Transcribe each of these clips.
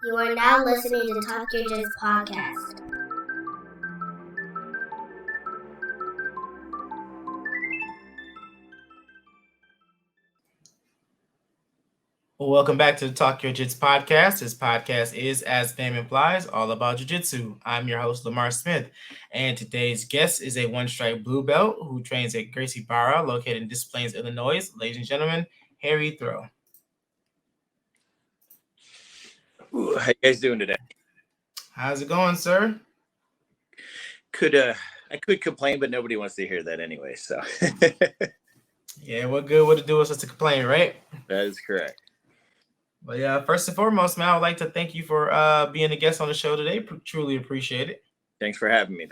You are now listening to Talk Your Jits podcast. Welcome back to the Talk Your Jits podcast. This podcast is, as the name implies, all about jiu-jitsu. I'm your host, Lamar Smith, and today's guest is a one-stripe blue belt who trains at Gracie Barra, located in Des Plaines, Illinois. Ladies and gentlemen, Harry Therault. Ooh, how you guys doing today? How's it going, sir? I could complain, but nobody wants to hear that anyway. So Yeah, what good would it do us just to complain, right? that is correct. But yeah, first and foremost, man, I would like to thank you for being a guest on the show today. Truly appreciate it. Thanks for having me.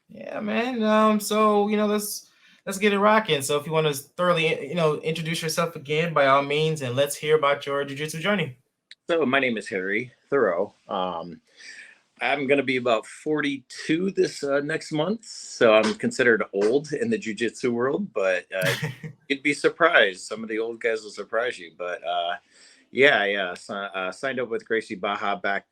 Yeah, man. So let's get it rocking. So if you want to thoroughly, introduce yourself again, by all means, and let's hear about your jiu-jitsu journey. So my name is Harry Therault. I'm going to be about 42 this next month, so I'm considered old in the jiu-jitsu world, but you'd be surprised. Some of the old guys will surprise you. But signed up with Gracie Baja back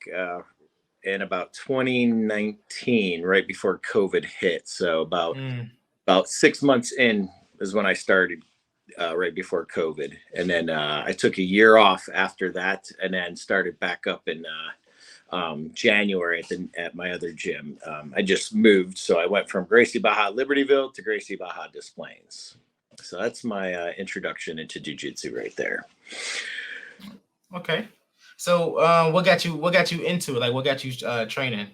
in about 2019, right before COVID hit. So about 6 months in is when I started, right before COVID. And then I took a year off after that and then started back up in January at my other gym. I just moved, so I went from Gracie Baja Libertyville to Gracie Baja Des Plaines. So that's my introduction into jiu-jitsu right there. Okay. So what got you into it? Like, what got you training?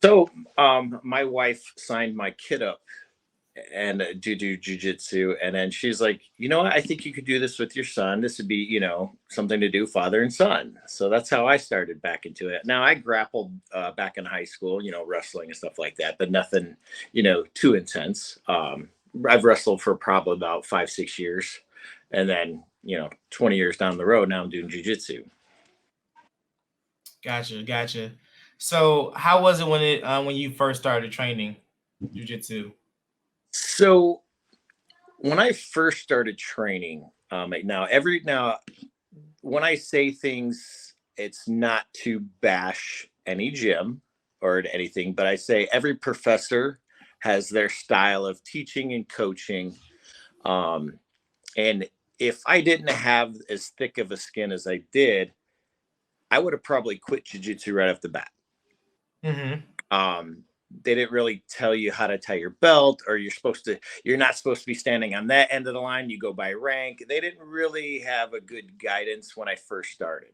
So my wife signed my kid up and do jiu-jitsu, and then she's like, you know what, I think you could do this with your son. This would be, something to do, father and son. So that's how I started back into it. Now I grappled back in high school, wrestling and stuff like that, but nothing, too intense. I've wrestled for probably about 5-6 years, and then 20 years down the road, now I'm doing jiu-jitsu. Gotcha. So how was it when you first started training jiu-jitsu? So when I first started training, now when I say things, it's not to bash any gym or anything, but I say every professor has their style of teaching and coaching. And if I didn't have as thick of a skin as I did, I would have probably quit jiu-jitsu right off the bat. Mm-hmm. They didn't really tell you how to tie your belt, or you're not supposed to be standing on that end of the line. You go by rank. They didn't really have a good guidance when I first started.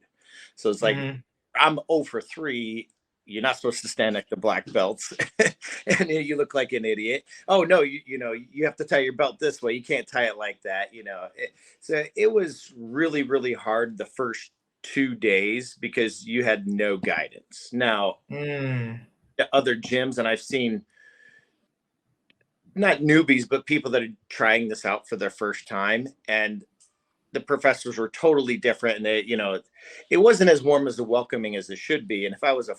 So it's like, I'm 0 for 3. You're not supposed to stand next to black belts and you look like an idiot. Oh no, you have to tie your belt this way. You can't tie it like that. So it was really, really hard the first 2 days because you had no guidance. Now, other gyms, and I've seen not newbies, but people that are trying this out for their first time, and the professors were totally different, and it wasn't as warm as welcoming as it should be. And if I was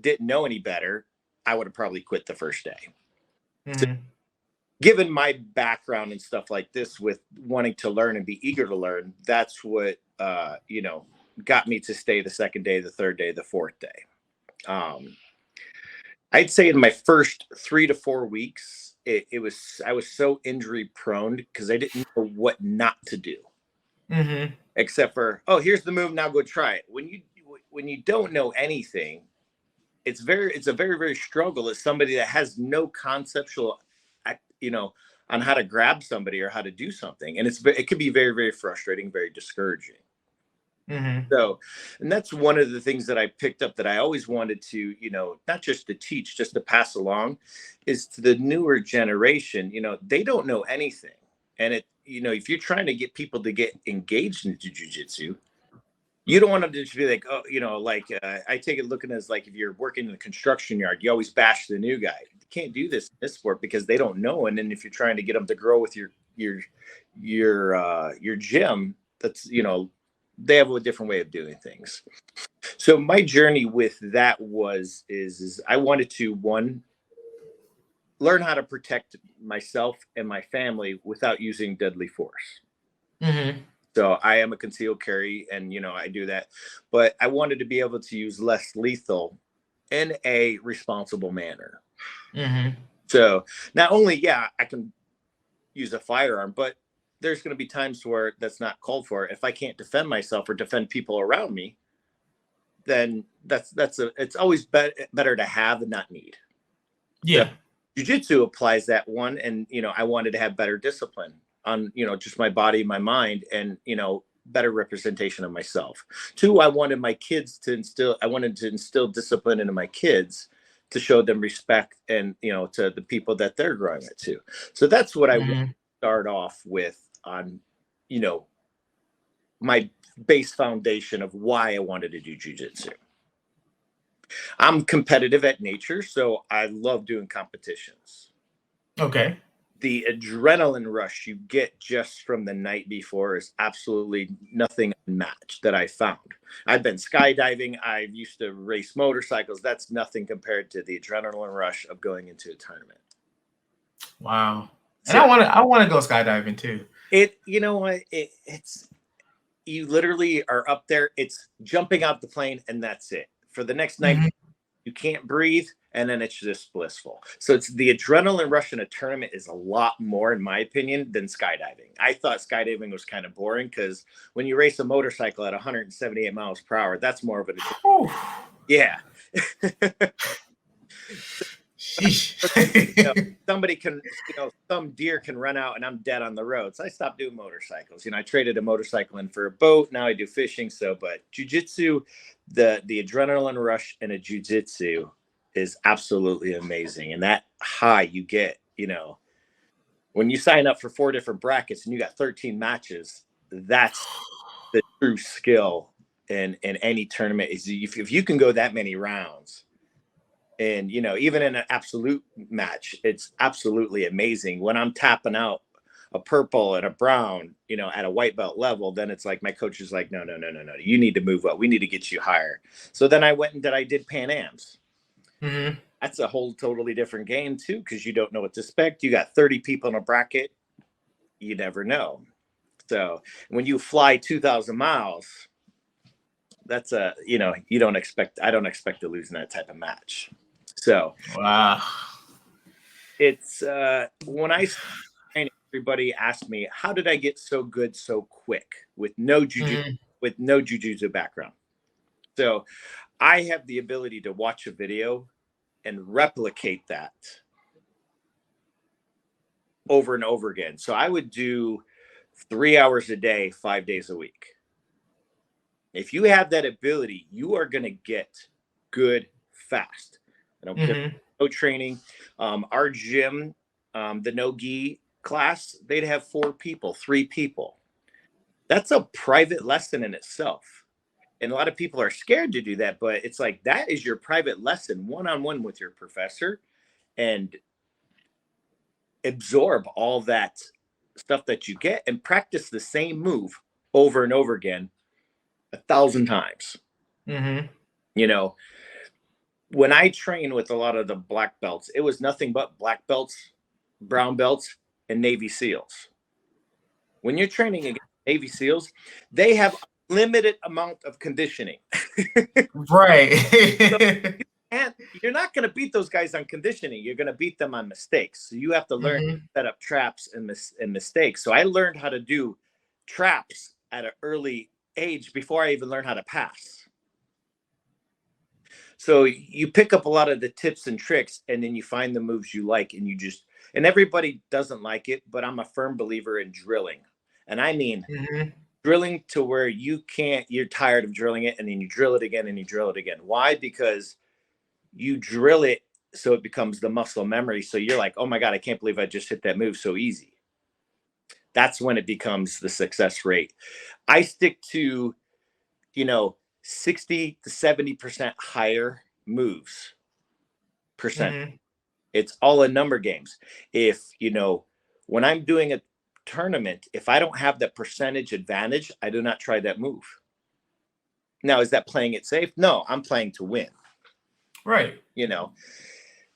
didn't know any better, I would have probably quit the first day. So, given my background and stuff like this, with wanting to learn and be eager to learn, that's what got me to stay the second day, the third day, the fourth day. I'd say in my first 3 to 4 weeks, I was so injury prone because I didn't know what not to do, except for, oh, here's the move, now go try it. When you don't know anything, it's a very, very struggle as somebody that has no conceptual, on how to grab somebody or how to do something, and it could be very, very frustrating, very discouraging. So, and that's one of the things that I picked up that I always wanted to, not just to teach, just to pass along, is to the newer generation. They don't know anything. And if you're trying to get people to get engaged into jiu-jitsu, you don't want them to just be like, oh, I take it looking as like, if you're working in the construction yard, you always bash the new guy. You can't do this in this sport because they don't know. And then if you're trying to get them to grow with your gym, that's, they have a different way of doing things. So my journey with that is I wanted to, one, learn how to protect myself and my family without using deadly force. So I am a concealed carry, and I do that, but I wanted to be able to use less lethal in a responsible manner. Mm-hmm. So not only, I can use a firearm, but there's going to be times where that's not called for. If I can't defend myself or defend people around me, then it's always better to have than not need. Yeah. Jiu-jitsu applies that one, and I wanted to have better discipline on just my body, my mind, and better representation of myself. Two, I wanted to instill discipline into my kids to show them respect, and to the people that they're growing up to. So that's what I want to start off with on my base foundation of why I wanted to do jiu-jitsu. I'm competitive at nature, so I love doing competitions. Okay. The adrenaline rush you get just from the night before is absolutely nothing unmatched that I found. I've been skydiving. I used to race motorcycles. That's nothing compared to the adrenaline rush of going into a tournament. Wow. So, And I want to go skydiving too. It's you literally are up there. It's jumping out the plane, and that's it. For the next night, you can't breathe, and then it's just blissful. So it's the adrenaline rush in a tournament is a lot more, in my opinion, than skydiving. I thought skydiving was kind of boring because when you race a motorcycle at 178 miles per hour, that's more of an yeah. Somebody can, some deer can run out and I'm dead on the road. So I stopped doing motorcycles. I traded a motorcycle in for a boat. Now I do fishing. But jiu-jitsu, the adrenaline rush in a jiu-jitsu is absolutely amazing. And that high you get, when you sign up for 4 different brackets and you got 13 matches, that's the true skill in any tournament. Is if you can go that many rounds. And, even in an absolute match, it's absolutely amazing. When I'm tapping out a purple and a brown, at a white belt level, then it's like my coach is like, no. You need to move up. We need to get you higher. So then I went and I did Pan Ams. Mm-hmm. That's a whole totally different game, too, because you don't know what to expect. You got 30 people in a bracket. You never know. So when you fly 2,000 miles, that's I don't expect to lose in that type of match. So wow, it's when I started, everybody asked me, how did I get so good so quick with no jiu-jitsu background? So I have the ability to watch a video and replicate that over and over again. So I would do 3 hours a day, 5 days a week. If you have that ability, you are going to get good fast. I don't care. No training. Our gym, the no-gi class, they'd have 4 people, 3 people. That's a private lesson in itself. And a lot of people are scared to do that, but it's like that is your private lesson, one-on-one with your professor, and absorb all that stuff that you get and practice the same move over and over again 1,000 times. When I train with a lot of the black belts, it was nothing but black belts, brown belts, and Navy SEALs. When you're training against Navy SEALs, they have a limited amount of conditioning. Right. And you're not going to beat those guys on conditioning. You're going to beat them on mistakes. So you have to learn to set up traps and mistakes. So I learned how to do traps at an early age before I even learned how to pass. So you pick up a lot of the tips and tricks, and then you find the moves you like, and and everybody doesn't like it, but I'm a firm believer in drilling. And I mean, drilling to where you're tired of drilling it, and then you drill it again and you drill it again. Why? Because you drill it so it becomes the muscle memory. So you're like, oh my God, I can't believe I just hit that move so easy. That's when it becomes the success rate. I stick to, 60 to 70% higher moves percent. It's all in number games. If, when I'm doing a tournament, if I don't have that percentage advantage, I do not try that move. Now, is that playing it safe? No, I'm playing to win. Right.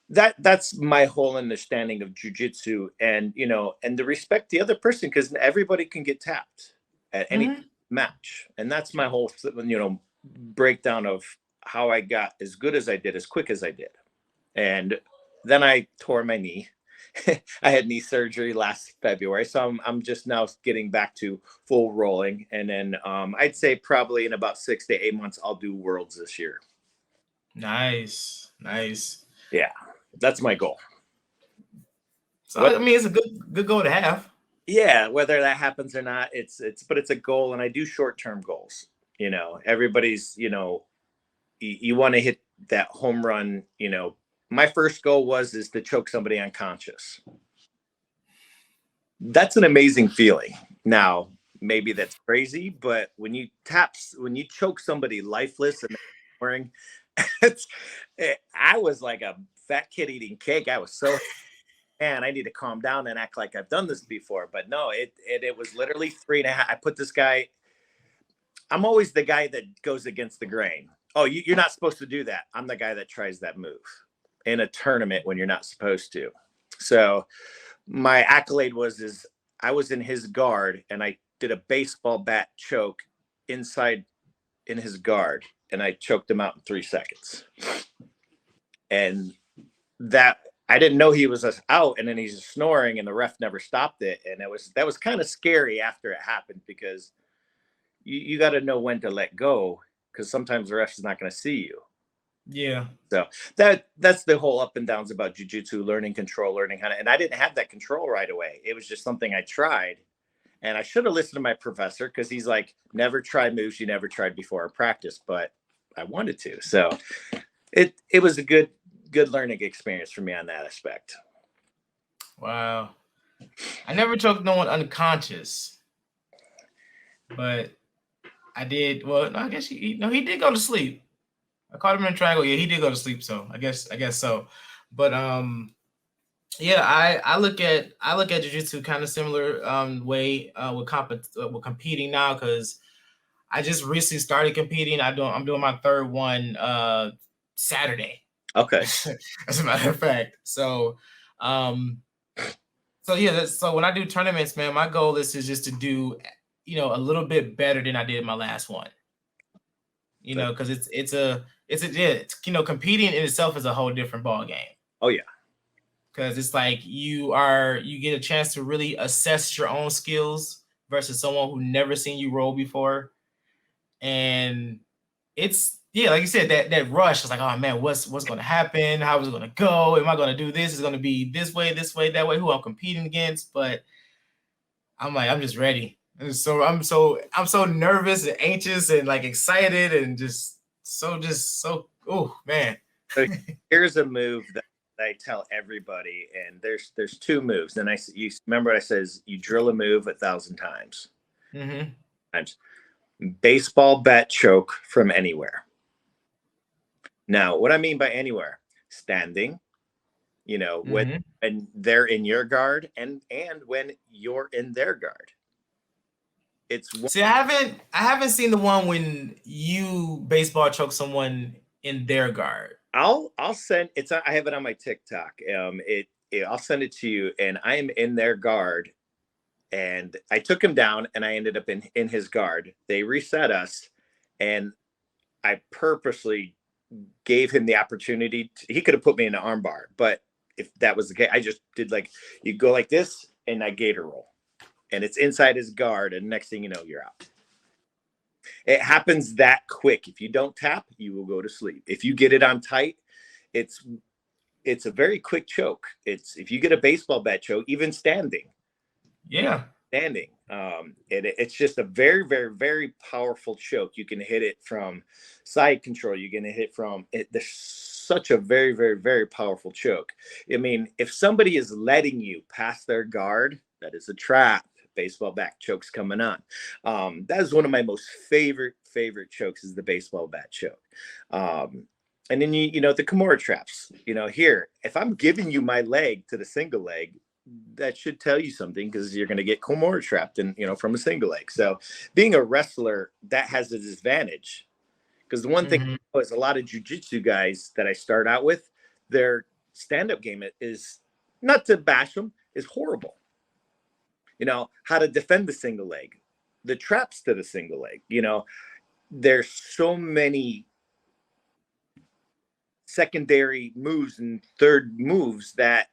That's my whole understanding of jiu-jitsu, and, and to respect the other person, because everybody can get tapped at any match. And that's my whole, breakdown of how I got as good as I did, as quick as I did. And then I tore my knee. I had knee surgery last February, so I'm just now getting back to full rolling. And then I'd say probably in about 6 to 8 months, I'll do Worlds this year. Nice. Yeah, that's my goal. So I mean, it's a good goal to have. Yeah, whether that happens or not, it's a goal, and I do short-term goals. Everybody's, you want to hit that home run. My first goal is to choke somebody unconscious. That's an amazing feeling. Now, maybe that's crazy, but when you choke somebody lifeless and snoring, I was like a fat kid eating cake. I was so, man, I need to calm down and act like I've done this before. But no, it was literally 3.5. I put this guy. I'm always the guy that goes against the grain. Oh, you're not supposed to do that. I'm the guy that tries that move in a tournament when you're not supposed to. So my accolade is I was in his guard and I did a baseball bat choke inside in his guard, and I choked him out in 3 seconds. And that I didn't know he was out, and then he's snoring, and the ref never stopped it. And that was kind of scary after it happened, because you got to know when to let go, because sometimes the ref is not going to see you. Yeah. So that's the whole up and downs about jiu-jitsu, learning control, learning how to, and I didn't have that control right away. It was just something I tried, and I should have listened to my professor, because he's like, never try moves you never tried before in practice, but I wanted to. So it was a good learning experience for me on that aspect. Wow. I never choked no one unconscious, but I did. Well, no, I guess he did go to sleep. I caught him in a triangle. Yeah, he did go to sleep. So I guess so. But yeah, I look at jiu-jitsu kind of similar way with competing now, because I just recently started competing. I'm doing my third one Saturday. Okay. As a matter of fact. So yeah, so when I do tournaments, man, my goal is just to do a little bit better than I did my last one. Because it's competing in itself is a whole different ball game. Oh yeah. Because it's like you get a chance to really assess your own skills versus someone who never seen you roll before. And it's, yeah, like you said, that rush is like, oh man, what's going to happen? How is it going to go? Am I going to do this? Is it going to be this way, that way? Who I'm competing against? But I'm like, I'm just ready. And so I'm so nervous and anxious and like excited and just so oh man. So here's a move that I tell everybody, and there's 2 moves. And you remember what I says, you drill a move 1,000 times. Mm-hmm. Times. Baseball bat choke from anywhere. Now, what I mean by anywhere, standing, when they're in your guard and when you're in their guard. See, I haven't seen the one when you baseball choke someone in their guard. I'll send it. I have it on my TikTok. I'll send it to you, and I am in their guard, and I took him down, and I ended up in his guard. They reset us, and I purposely gave him the opportunity. He could have put me in an arm bar, but if that was the case, I just did like, you go like this, and I gator roll. And it's inside his guard, and next thing you know, you're out. It happens that quick. If you don't tap, you will go to sleep. If you get it on tight, it's a very quick choke. If you get a baseball bat choke, even standing. Yeah. Standing. It's just a very, very, very powerful choke. You can hit it from side control. You can hit it from it. There's such a very, very, very powerful choke. I mean, if somebody is letting you pass their guard, that is a trap. Baseball bat chokes coming on. That is one of my most favorite chokes, is the baseball bat choke. And then the Kimura traps. Here, if I'm giving you my leg to the single leg, that should tell you something, because you're going to get Kimura trapped and from a single leg. So being a wrestler, that has a disadvantage, because the one thing is, a lot of jiu-jitsu guys that I start out with, their stand-up game is, not to bash them, is horrible. How to defend the single leg. the traps to the single leg. There's so many secondary moves and third moves that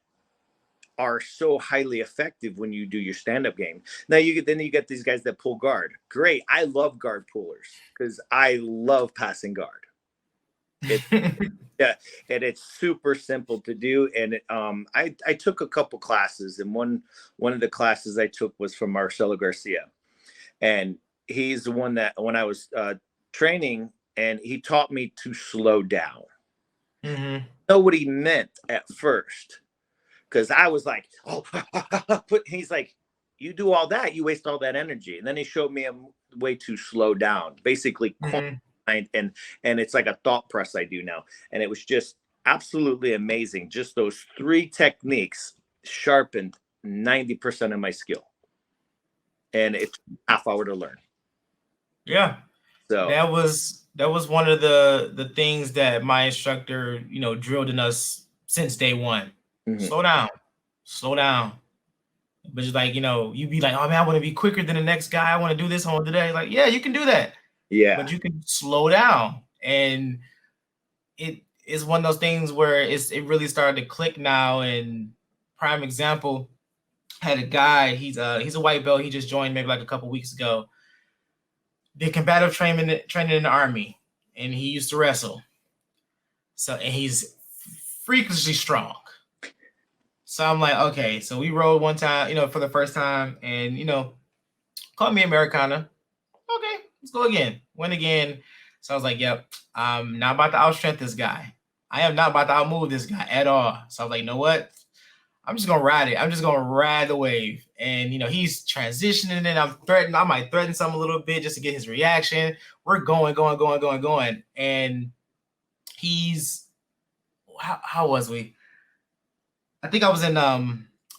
are so highly effective when you do your stand-up game. Now you get these guys that pull guard. Great. I love guard pullers because I love passing guard. Yeah, and it's super simple to do. And I took a couple classes, and one of the classes I took was from Marcelo Garcia, and he's the one that when I was training, and he taught me to slow down. Mm-hmm. Know what he meant at first, because I was like, oh, he's like, you do all that, you waste all that energy, and then he showed me a way to slow down, basically. Mm-hmm. And it's like a thought press I do now, and it was just absolutely amazing. Just those 3 techniques sharpened 90% of my skill, and it's half hour to learn. Yeah, so that was one of the things that my instructor, drilled in us since day one. Mhm. Slow down. But it's like, you be like, oh man, I want to be quicker than the next guy. I want to do this, I want to do that. Like, yeah, you can do that. Yeah. But you can slow down. And it is one of those things where it really started to click now. And prime example, had a guy, he's a white belt. He just joined maybe like a couple weeks ago. Did combative training in the Army, and he used to wrestle. So, and he's freakishly strong. So I'm like, okay, so we rode one time, for the first time, and called me Americana. Okay, let's go again. Win again. So I was like, yep, I'm not about to outstrength this guy. I am not about to outmove this guy at all. So I was like, you know what? I'm just gonna ride it. I'm just gonna ride the wave. And he's transitioning, and I might threaten something a little bit just to get his reaction. We're going. And he's how was we? I think I was in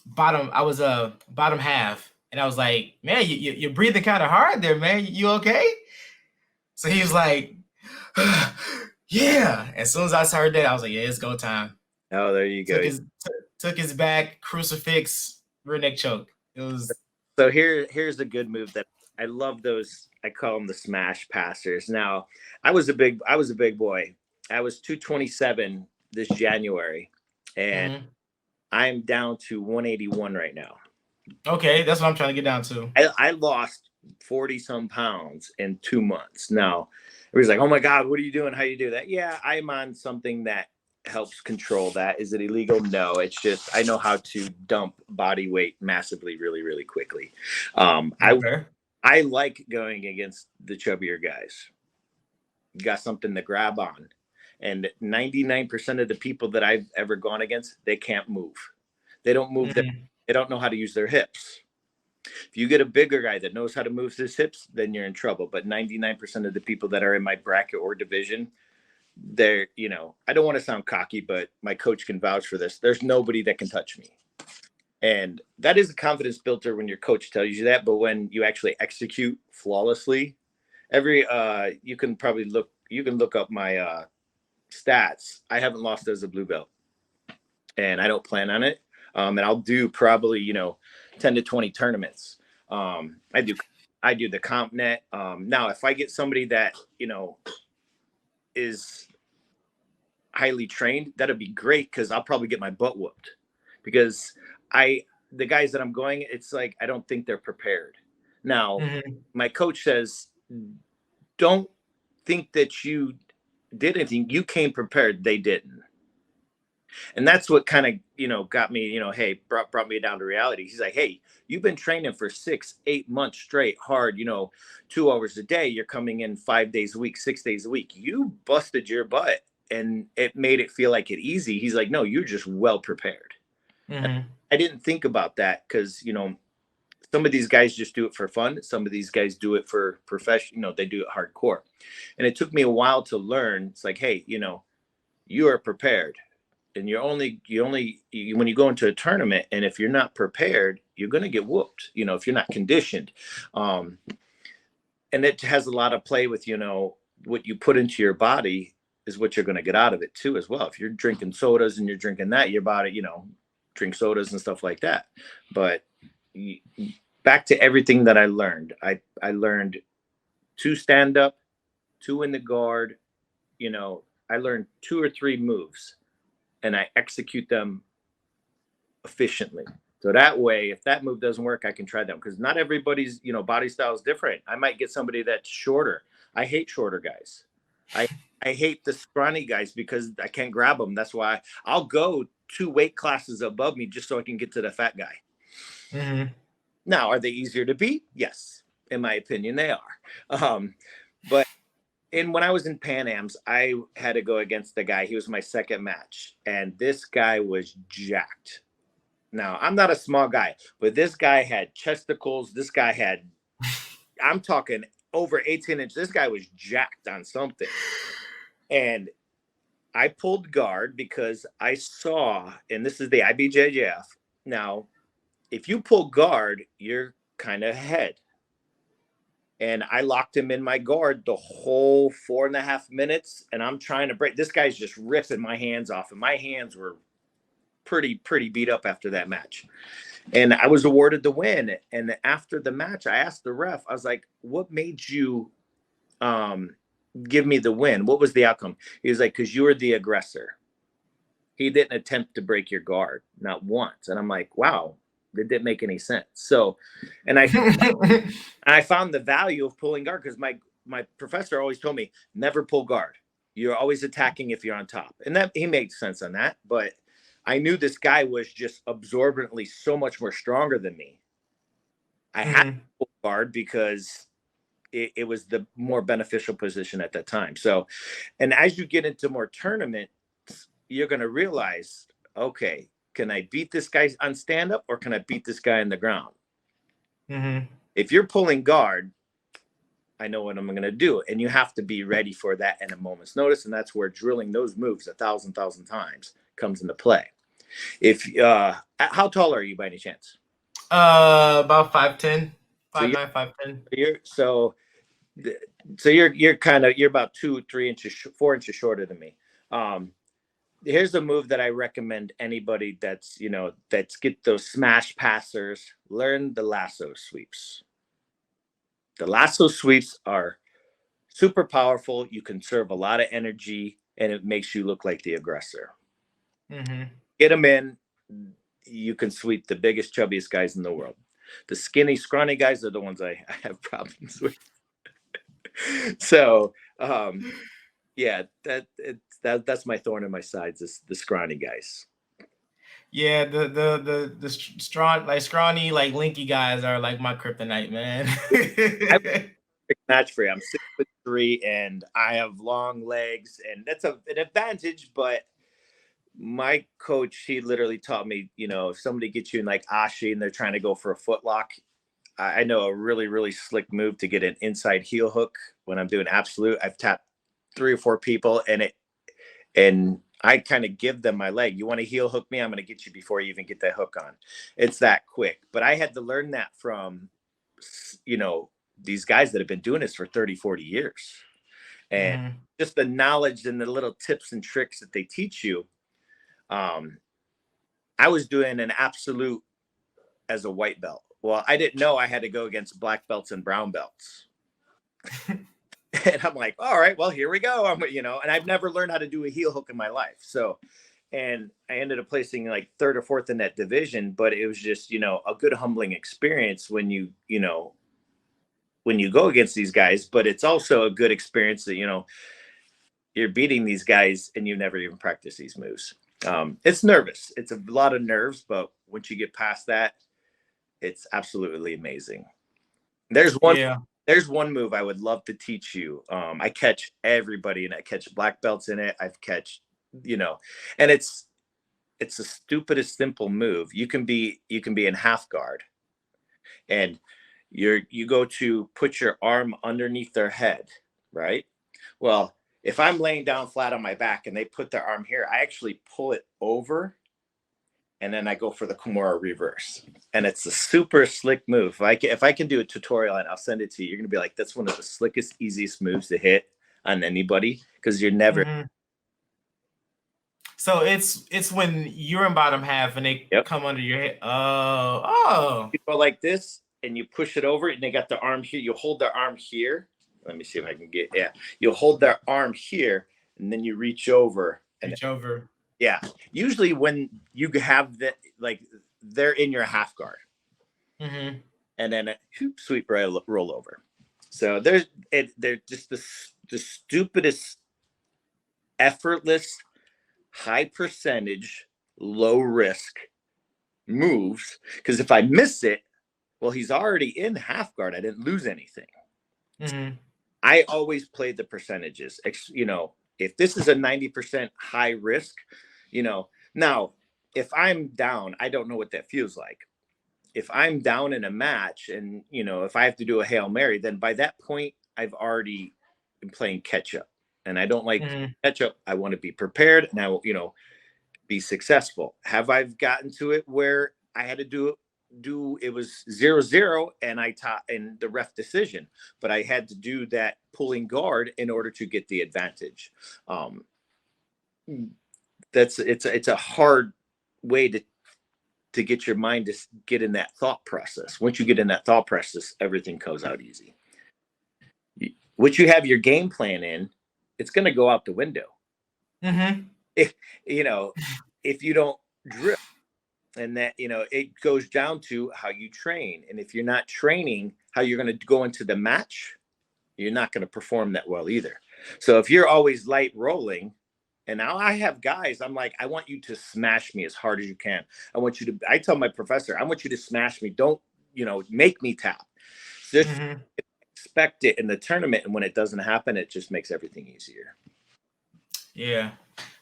bottom half, and I was like, man, you're breathing kind of hard there, man. You okay? So he was like, yeah. As soon as I heard that, I was like, yeah, it's go time. Oh, there you go. Took his back, crucifix, rear neck choke. It was. So here's a good move that I love. Those, I call them the smash passers. Now, I was a big boy. I was 227 this January, and I'm down to 181 right now. Okay, that's what I'm trying to get down to. I lost 40 some pounds in 2 months. Now, everybody's like, oh my God, what are you doing? How do you do that? Yeah, I'm on something that helps control that. Is it illegal? No, it's just I know how to dump body weight massively, really, really quickly. I like going against the chubbier guys. You got something to grab on. And 99% of the people that I've ever gone against, they can't move. They don't move. They don't know how to use their hips. If you get a bigger guy that knows how to move his hips, then you're in trouble. But 99% of the people that are in my bracket or division, they're, I don't want to sound cocky, but my coach can vouch for this. There's nobody that can touch me. And that is a confidence builder when your coach tells you that. But when you actually execute flawlessly, you can look up my stats. I haven't lost as a blue belt, and I don't plan on it. And I'll do probably, 10 to 20 tournaments. I do the comp net. Now, if I get somebody that, is highly trained, that'd be great, because I'll probably get my butt whooped, because the guys that I'm going, it's like, I don't think they're prepared. Now, my coach says, don't think that you did anything. You came prepared. They didn't. And that's what kind of, got me, hey, brought me down to reality. He's like, hey, you've been training for 6-8 months straight, hard, 2 hours a day. You're coming in 5 days a week, 6 days a week. You busted your butt, and it made it feel like it easy. He's like, no, you're just well prepared. I didn't think about that, because, some of these guys just do it for fun. Some of these guys do it for profession. They do it hardcore. And it took me a while to learn. It's like, hey, you are prepared. And when you go into a tournament, and if you're not prepared, you're going to get whooped, if you're not conditioned. And it has a lot of play with, what you put into your body is what you're going to get out of it too, as well. If you're drinking sodas and you're drinking that, your body, drink sodas and stuff like that. But back to everything that I learned. I learned 2 stand up, 2 in the guard. I learned 2 or 3 moves, and I execute them efficiently. So that way, if that move doesn't work, I can try them, because not everybody's body style is different. I might get somebody that's shorter. I hate shorter guys. I hate the scrawny guys because I can't grab them. That's why I'll go 2 weight classes above me just so I can get to the fat guy. Mm-hmm. Now, are they easier to beat? Yes, in my opinion, they are. But when I was in Pan Ams, I had to go against the guy. He was my second match, and this guy was jacked. Now, I'm not a small guy, but this guy had chesticles. This guy had, I'm talking over 18 inches. This guy was jacked on something. And I pulled guard because I saw, and this is the IBJJF. Now, if you pull guard, you're kind of ahead. And I locked him in my guard the whole 4.5 minutes. And I'm trying to break. This guy's just ripping my hands off. And my hands were pretty beat up after that match. And I was awarded the win. And after the match, I asked the ref, I was like, what made you give me the win? What was the outcome? He was like, because you were the aggressor. He didn't attempt to break your guard, not once. And I'm like, wow, that didn't make any sense. So, and I found the value of pulling guard, because my professor always told me, never pull guard. You're always attacking if you're on top. And that he made sense on that. But I knew this guy was just absorbently so much more stronger than me. I had to pull guard because it was the more beneficial position at that time. So, and as you get into more tournaments, you're going to realize, okay, can I beat this guy on stand up, or can I beat this guy on the ground? Mm-hmm. If you're pulling guard, I know what I'm going to do. And you have to be ready for that in a moment's notice. And that's where drilling those moves 1,000 times comes into play. How tall are you by any chance? About 5'10", 5'9", 5'10". So you're about 2-3 inches, 4 inches shorter than me. Here's a move that I recommend anybody that's get those smash passers. Learn the lasso sweeps. The lasso sweeps are super powerful. You conserve a lot of energy, and it makes you look like the aggressor. Mm-hmm. Get them in. You can sweep the biggest, chubbiest guys in the world. The skinny, scrawny guys are the ones I have problems with. So, yeah, that's my thorn in my sides, is the scrawny guys. Yeah, the strong, like scrawny, like linky guys are like my kryptonite, man. Match for you. I'm 6'3" and I have long legs, and that's an advantage. But my coach, he literally taught me, if somebody gets you in like ashi and they're trying to go for a foot lock, I know a really slick move to get an inside heel hook when I'm doing absolute. I've tapped 3 or 4 people, and I kind of give them my leg. You want to heel hook me? I'm going to get you before you even get that hook on. It's that quick. But I had to learn that from, these guys that have been doing this for 30, 40 years. And just the knowledge and the little tips and tricks that they teach you. I was doing an absolute as a white belt. Well, I didn't know I had to go against black belts and brown belts. And I'm like, all right, well, here we go. And I've never learned how to do a heel hook in my life. So, and I ended up placing like 3rd or 4th in that division, but it was just, a good humbling experience when you go against these guys. But it's also a good experience that, you're beating these guys and you never even practice these moves. It's nervous. It's a lot of nerves, but once you get past that, it's absolutely amazing. There's one move I would love to teach you. I catch everybody, and I catch black belts in it. I've catch, and it's the stupidest simple move. You can be in half guard, and you go to put your arm underneath their head, right? Well, if I'm laying down flat on my back and they put their arm here, I actually pull it over, and then I go for the Kimura reverse. And it's a super slick move. If I can do a tutorial and I'll send it to you, you're going to be like, that's one of the slickest, easiest moves to hit on anybody, because you're never. Mm-hmm. So it's when you're in bottom half and they come under your head. Oh. You go like this, and you push it over, and they got the arm here. You hold their arm here. Let me see if I can get. Yeah, you'll hold their arm here, and then you reach over. Reach over. Yeah, usually when you have that, like they're in your half guard, Mm-hmm. and then sweep roll over. So they're just the stupidest, effortless, high percentage, low risk moves. Because if I miss it, well, he's already in half guard. I didn't lose anything. Mm-hmm. I always play the percentages. If this is a 90% high risk, now if I'm down, I don't know what that feels like. If I'm down in a match and, if I have to do a Hail Mary, then by that point, I've already been playing catch up, and I don't like catch up. I want to be prepared, and I will, be successful. Have I gotten to it where I had to do it was 0-0 and I taught in the ref decision, but I had to do that pulling guard in order to get the advantage. It's a hard way to get your mind to get in that thought process. Once you get in that thought process, everything goes out easy. What you have your game plan in, it's going to go out the window. Mm-hmm. If you don't drill, and that, it goes down to how you train. And if you're not training how you're going to go into the match, you're not going to perform that well either. So if you're always light rolling, and now I have guys, I'm like, I want you to smash me as hard as you can. I tell my professor, I want you to smash me. Don't, make me tap. Just expect it in the tournament. And when it doesn't happen, it just makes everything easier. Yeah.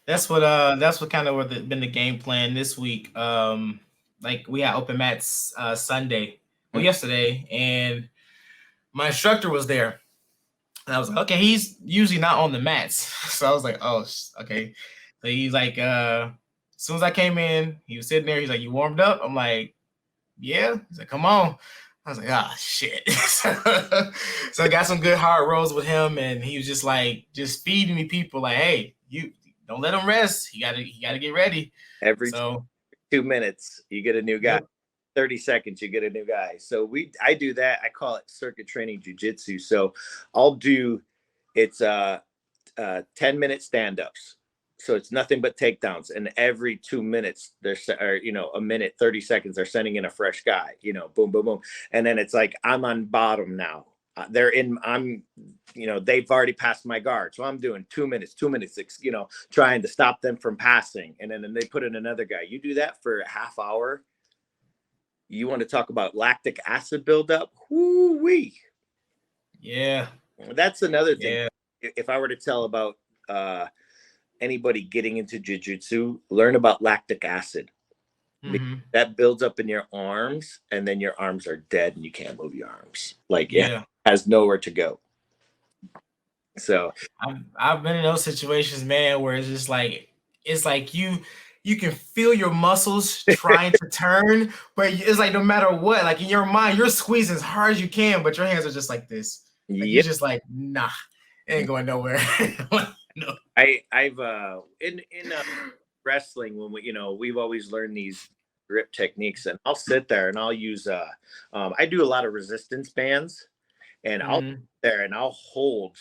That's what kind of been the game plan this week. Like we had open mats Sunday, yesterday, and my instructor was there. And I was like, okay, he's usually not on the mats. So I was like, oh, okay. So he's like, as soon as I came in, he was sitting there. He's like, you warmed up? I'm like, yeah. He's like, come on. I was like, ah, shit. So I got some good hard rolls with him, and he was just feeding me people like, hey, you don't let him rest. He gotta get ready. Every 2 minutes, you get a new guy. Yep. 30 seconds, you get a new guy. So I do that. I call it circuit training jiu-jitsu. So I'll do, it's 10-minute stand-ups. So it's nothing but takedowns. And every 2 minutes, a minute, 30 seconds, they're sending in a fresh guy, boom, boom, boom. And then it's like, I'm on bottom now. They've already passed my guard. So I'm doing 2 minutes, trying to stop them from passing. And then they put in another guy. You do that for a half hour. You want to talk about lactic acid buildup? Whoo-wee. Yeah. That's another thing. Yeah. If I were to tell about anybody getting into jiu-jitsu, learn about lactic acid. Mm-hmm. That builds up in your arms, and then your arms are dead and you can't move your arms. It has nowhere to go. So I've been in those situations, man, where it's just like, you can feel your muscles trying to turn, but it's like no matter what, like in your mind, you're squeezing as hard as you can, but your hands are just like this. You're just like, nah, it ain't going nowhere. No. I've in wrestling, when we've always learned these grip techniques, and I'll sit there and I'll use I do a lot of resistance bands, and I'll sit there and I'll hold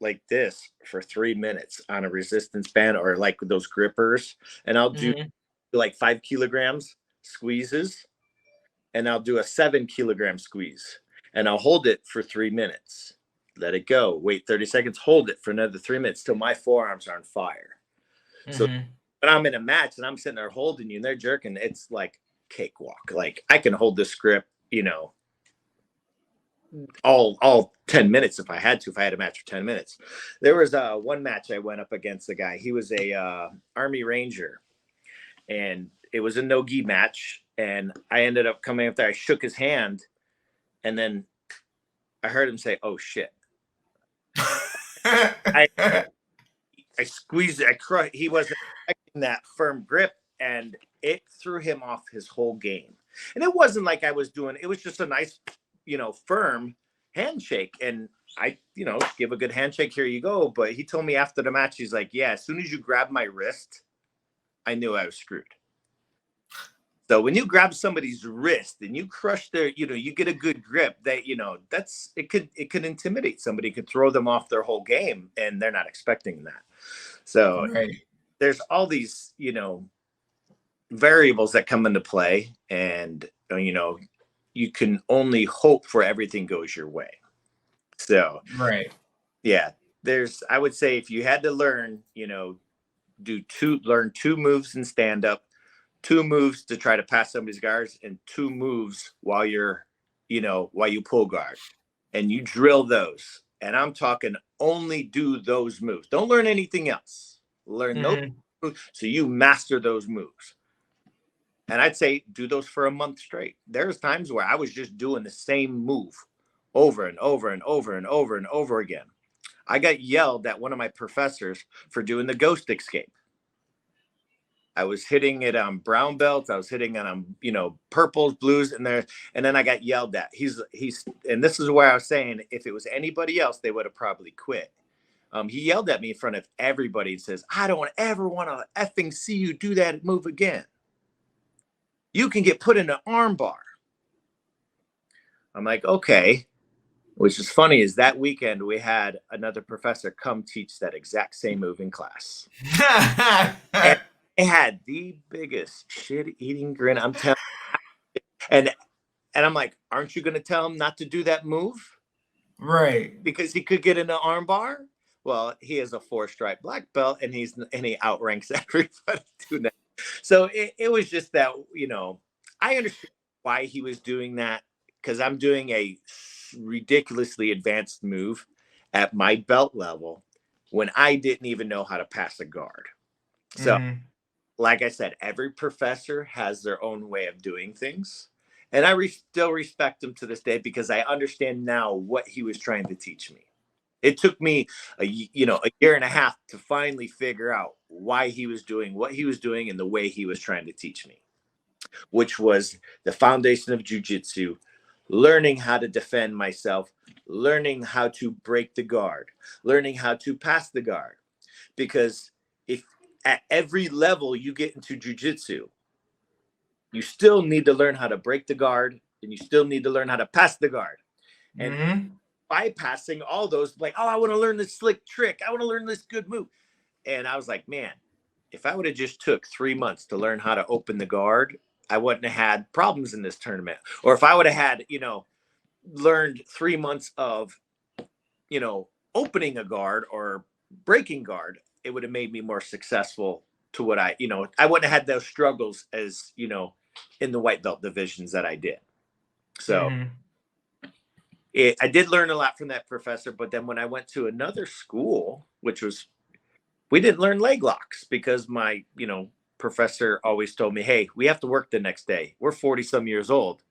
like this for 3 minutes on a resistance band, or like those grippers, and I'll do like 5 kilograms squeezes, and I'll do a 7 kilogram squeeze, and I'll hold it for 3 minutes, let it go, wait 30 seconds, hold it for another 3 minutes till my forearms are on fire. So when I'm in a match and I'm sitting there holding you and they're jerking, it's like cakewalk. Like I can hold this grip, all 10 minutes if I had a match for 10 minutes. There was one match I went up against a guy. He was a Army Ranger, and it was a no-gi match. And I ended up coming up there. I shook his hand, and then I heard him say, "Oh shit." I squeezed it. He wasn't expecting that firm grip, and it threw him off his whole game. And it wasn't like I was doing, it was just a nice, firm handshake. And I, give a good handshake, here you go. But he told me after the match, he's like, yeah, as soon as you grabbed my wrist, I knew I was screwed. So when you grab somebody's wrist and you crush their, you get a good grip, that, it could intimidate somebody, it could throw them off their whole game, and they're not expecting that. So Right. there's all these, variables that come into play, and, you can only hope for everything goes your way. So, Right. yeah, I would say if you had to learn, learn 2 moves in stand up, 2 moves to try to pass somebody's guards, and 2 moves while while you pull guard, and you drill those. And I'm talking only do those moves. Don't learn anything else. Learn those moves so you master those moves. And I'd say do those for a month straight. There's times where I was just doing the same move over and over and over and over and over again. I got yelled at one of my professors for doing the ghost escape. I was hitting it on brown belts. I was hitting it on, purples, blues, and then I got yelled at. And this is where I was saying, if it was anybody else, they would have probably quit. He yelled at me in front of everybody and says, "I don't ever want to effing see you do that move again. You can get put in an arm bar." I'm like, okay. Which is funny is that weekend we had another professor come teach that exact same move in class. And I had the biggest shit-eating grin. I'm telling you. And I'm like, aren't you going to tell him not to do that move? Right. Because he could get in an arm bar? Well, he has a 4-stripe black belt, and he outranks everybody doing that. So it was just that, I understand why he was doing that, because I'm doing a ridiculously advanced move at my belt level when I didn't even know how to pass a guard. So, like I said, every professor has their own way of doing things. And I still respect him to this day, because I understand now what he was trying to teach me. It took me a year and a half to finally figure out why he was doing what he was doing and the way he was trying to teach me, which was the foundation of jiu-jitsu, learning how to defend myself, learning how to break the guard, learning how to pass the guard. Because if at every level you get into jiu-jitsu, you still need to learn how to break the guard, and you still need to learn how to pass the guard. And bypassing all those, like, oh, I want to learn this slick trick, I want to learn this good move. And I was like, man, if I would have just took 3 months to learn how to open the guard, I wouldn't have had problems in this tournament. Or if I would have had, learned 3 months of, opening a guard or breaking guard, it would have made me more successful to what I wouldn't have had those struggles as, in the white belt divisions that I did. So I did learn a lot from that professor. But then when I went to another school, we didn't learn leg locks, because my, professor always told me, hey, we have to work the next day. We're 40 some years old.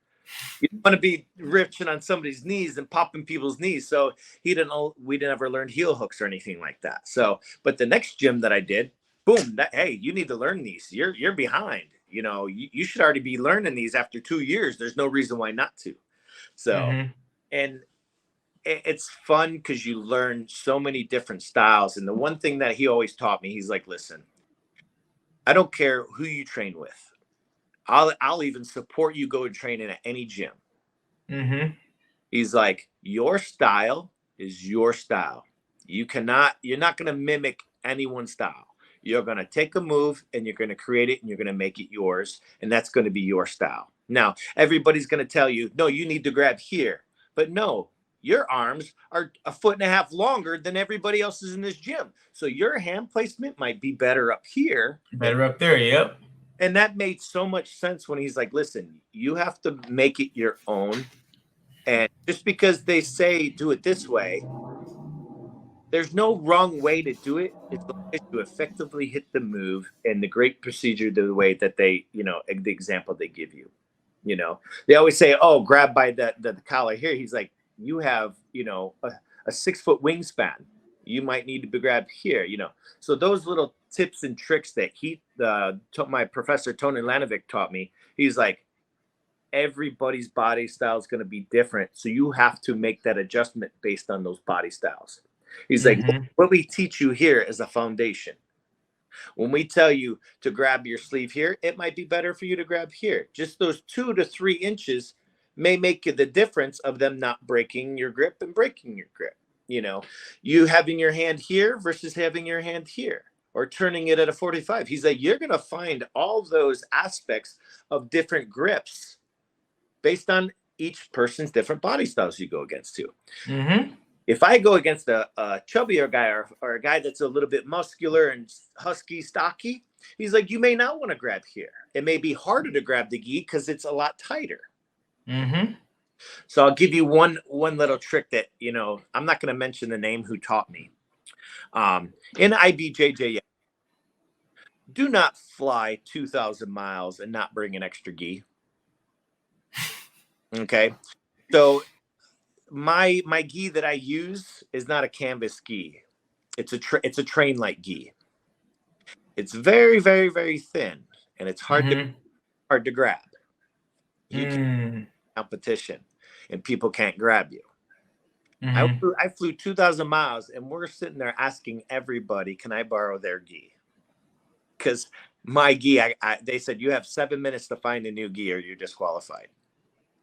You don't want to be ripping on somebody's knees and popping people's knees. So we didn't ever learn heel hooks or anything like that. So, but the next gym that I did, boom, hey, you need to learn these. You're behind. You should already be learning these after 2 years. There's no reason why not to. So, and it's fun because you learn so many different styles. And the one thing that he always taught me, he's like, listen, I don't care who you train with. I'll even support you go and train in any gym. He's like, your style is your style. You're not going to mimic anyone's style. You're going to take a move and you're going to create it and you're going to make it yours. And that's going to be your style. Now, everybody's going to tell you, no, you need to grab here. But no, your arms are 1.5 feet longer than everybody else's in this gym. So your hand placement might be better up here. Better up there, yep. And that made so much sense when he's like, listen, you have to make it your own. And just because they say do it this way, there's no wrong way to do it. As long as you effectively hit the move and the great procedure the way that they, the example they give you. They always say, oh, grab by the collar here. He's like, you have, a 6-foot wingspan. You might need to be grabbed here, So those little tips and tricks that my professor, Tony Lanovic, taught me, he's like, everybody's body style is going to be different. So you have to make that adjustment based on those body styles. He's like, what we teach you here is a foundation. When we tell you to grab your sleeve here, it might be better for you to grab here. Just those 2 to 3 inches may make the difference of them not breaking your grip and breaking your grip. You know, you having your hand here versus having your hand here, or turning it at a 45. He's like, you're going to find all those aspects of different grips based on each person's different body styles you go against too. Mm-hmm. If I go against a chubbier guy or a guy that's a little bit muscular and husky, stocky, he's like, you may not want to grab here. It may be harder to grab the gi because it's a lot tighter. Mm-hmm. So I'll give you one little trick that, you know, I'm not going to mention the name who taught me. In IBJJ, do not fly 2,000 miles and not bring an extra gi. Okay. So my gi that I use is not a canvas gi. It's a train light gi. It's very, very, very thin, and it's hard to grab. You can competition, and people can't grab you. I flew 2,000 miles, and we're sitting there asking everybody, "Can I borrow their gi?" Because my gi, they said you have 7 minutes to find a new gi, or you're disqualified.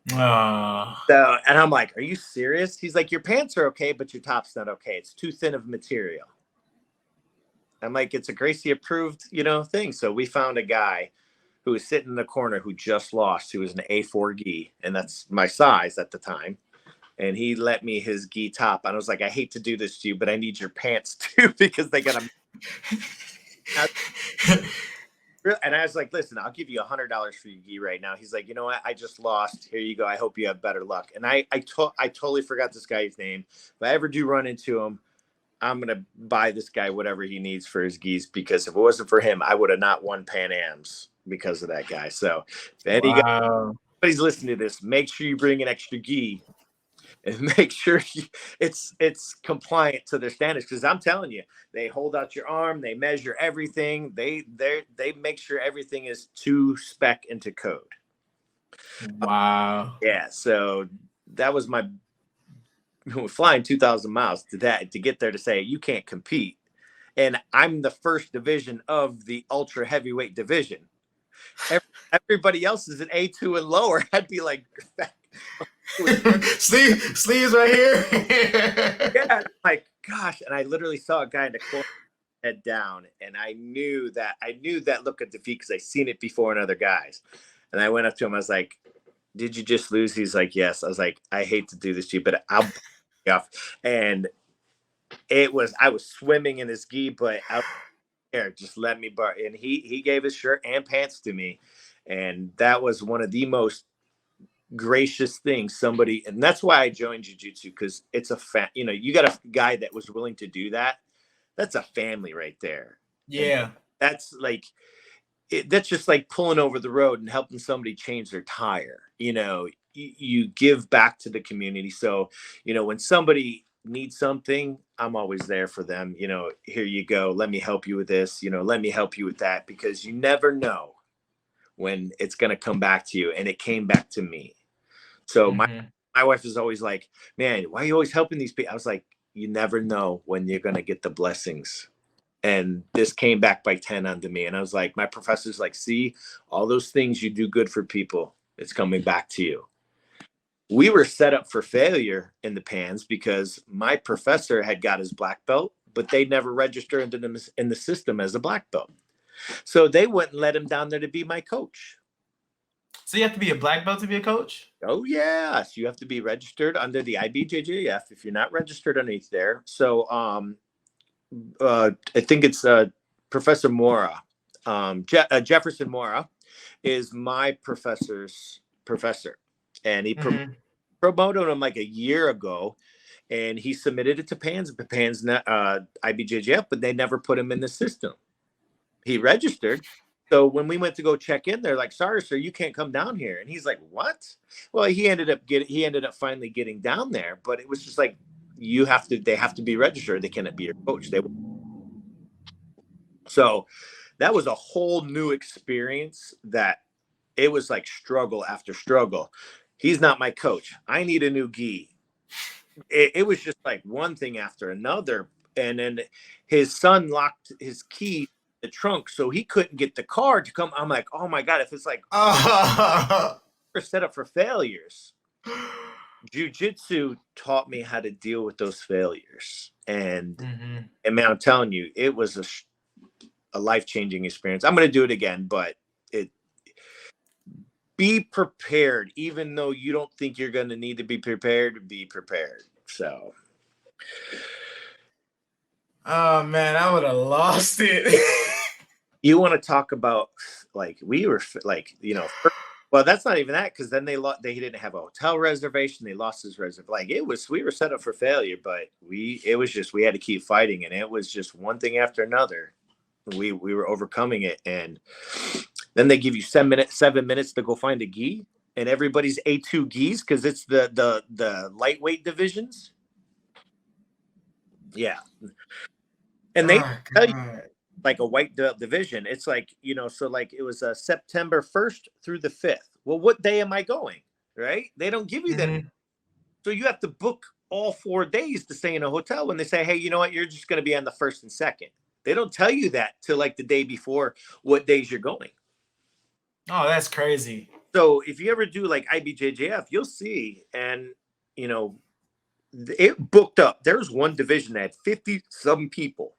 So, and I'm like, "Are you serious?" He's like, "Your pants are okay, but your top's not okay. It's too thin of material." I'm like, "It's a Gracie approved, you know, thing." So we found a guy who was sitting in the corner who just lost, who was an A4 gi, and that's my size at the time. And he let me his gi top. And I was like, "I hate to do this to you, but I need your pants too," because they got a. And I was like, "Listen, I'll give you $100 for your gi right now." He's like, "You know what? I just lost. Here you go. I hope you have better luck." And I totally forgot this guy's name. If I ever do run into him, I'm going to buy this guy whatever he needs for his gis, because if it wasn't for him, I would have not won Pan Ams because of that guy. So if anybody's listening to this, make sure you bring an extra gi and make sure it's compliant to their standards. Because I'm telling you, they hold out your arm, they measure everything, they make sure everything is to spec and to code. Wow. Yeah, so that was my flying 2,000 miles to get there to say you can't compete. And I'm the first division of the ultra heavyweight division. Everybody else is an A2 and lower. I'd be like, sleeves right here. yeah, like, gosh. And I literally saw a guy in the corner, head down, and I knew that look of defeat because I seen it before in other guys. And I went up to him. I was like, "Did you just lose?" He's like, "Yes." I was like, "I hate to do this to you, but I'll off." And I was swimming in his gi, but out there, just let me borrow. And he gave his shirt and pants to me, and that was one of the most gracious things somebody. And that's why I joined jiu-jitsu, because it's you got a guy that was willing to do that. That's a family right there. Yeah, and that's like that's just like pulling over the road and helping somebody change their tire. You give back to the community. So when somebody needs something, I'm always there for them. Here you go, let me help you with this, let me help you with that, because you never know when it's going to come back to you. And it came back to me. So my wife is always like, "Man, why are you always helping these people?" I was like, you never know when you're going to get the blessings. And this came back by 10 onto me. And I was like, my professor's like, "See, all those things you do good for people, it's coming back to you." We were set up for failure in the Pans because my professor had got his black belt, but they never registered in the system as a black belt. So they wouldn't let him down there to be my coach. So you have to be a black belt to be a coach? Oh, yes. You have to be registered under the IBJJF if you're not registered underneath there. So I think it's Professor Mora. Jefferson Mora is my professor's professor. And he promoted him like a year ago. And he submitted it to PANS, IBJJF, but they never put him in the system. He registered. So when we went to go check in, they're like, "Sorry, sir, you can't come down here." And he's like, "What?" Well, he ended up finally getting down there, but it was just like, they have to be registered. They cannot be your coach. So that was a whole new experience, that it was like struggle after struggle. He's not my coach. I need a new gi. It was just like one thing after another. And then his son locked his key the trunk, so he couldn't get the car to come. I'm like, oh my God, if it's like we're set up for failures. Jiu-Jitsu taught me how to deal with those failures. And man, I'm telling you, it was a life-changing experience. I'm going to do it again, but be prepared. Even though you don't think you're going to need to be prepared. So. Oh man, I would have lost it. You want to talk about like we were like, well, that's not even that, because then they didn't have a hotel reservation. They lost his reservation. Like we were set up for failure, but we had to keep fighting, and it was just one thing after another. We were overcoming it, and then they give you 7 minutes to go find a gi, and everybody's A2 gis because it's the lightweight divisions. Yeah, and they tell you like a white belt division. It's like, so like it was September 1st through the 5th. Well, what day am I going? Right? They don't give you that. So you have to book all 4 days to stay in a hotel when they say, hey, you know what? You're just going to be on the 1st and 2nd. They don't tell you that till like the day before what days you're going. Oh, that's crazy. So if you ever do like IBJJF, you'll see, and it booked up. There's one division that had 50-some people.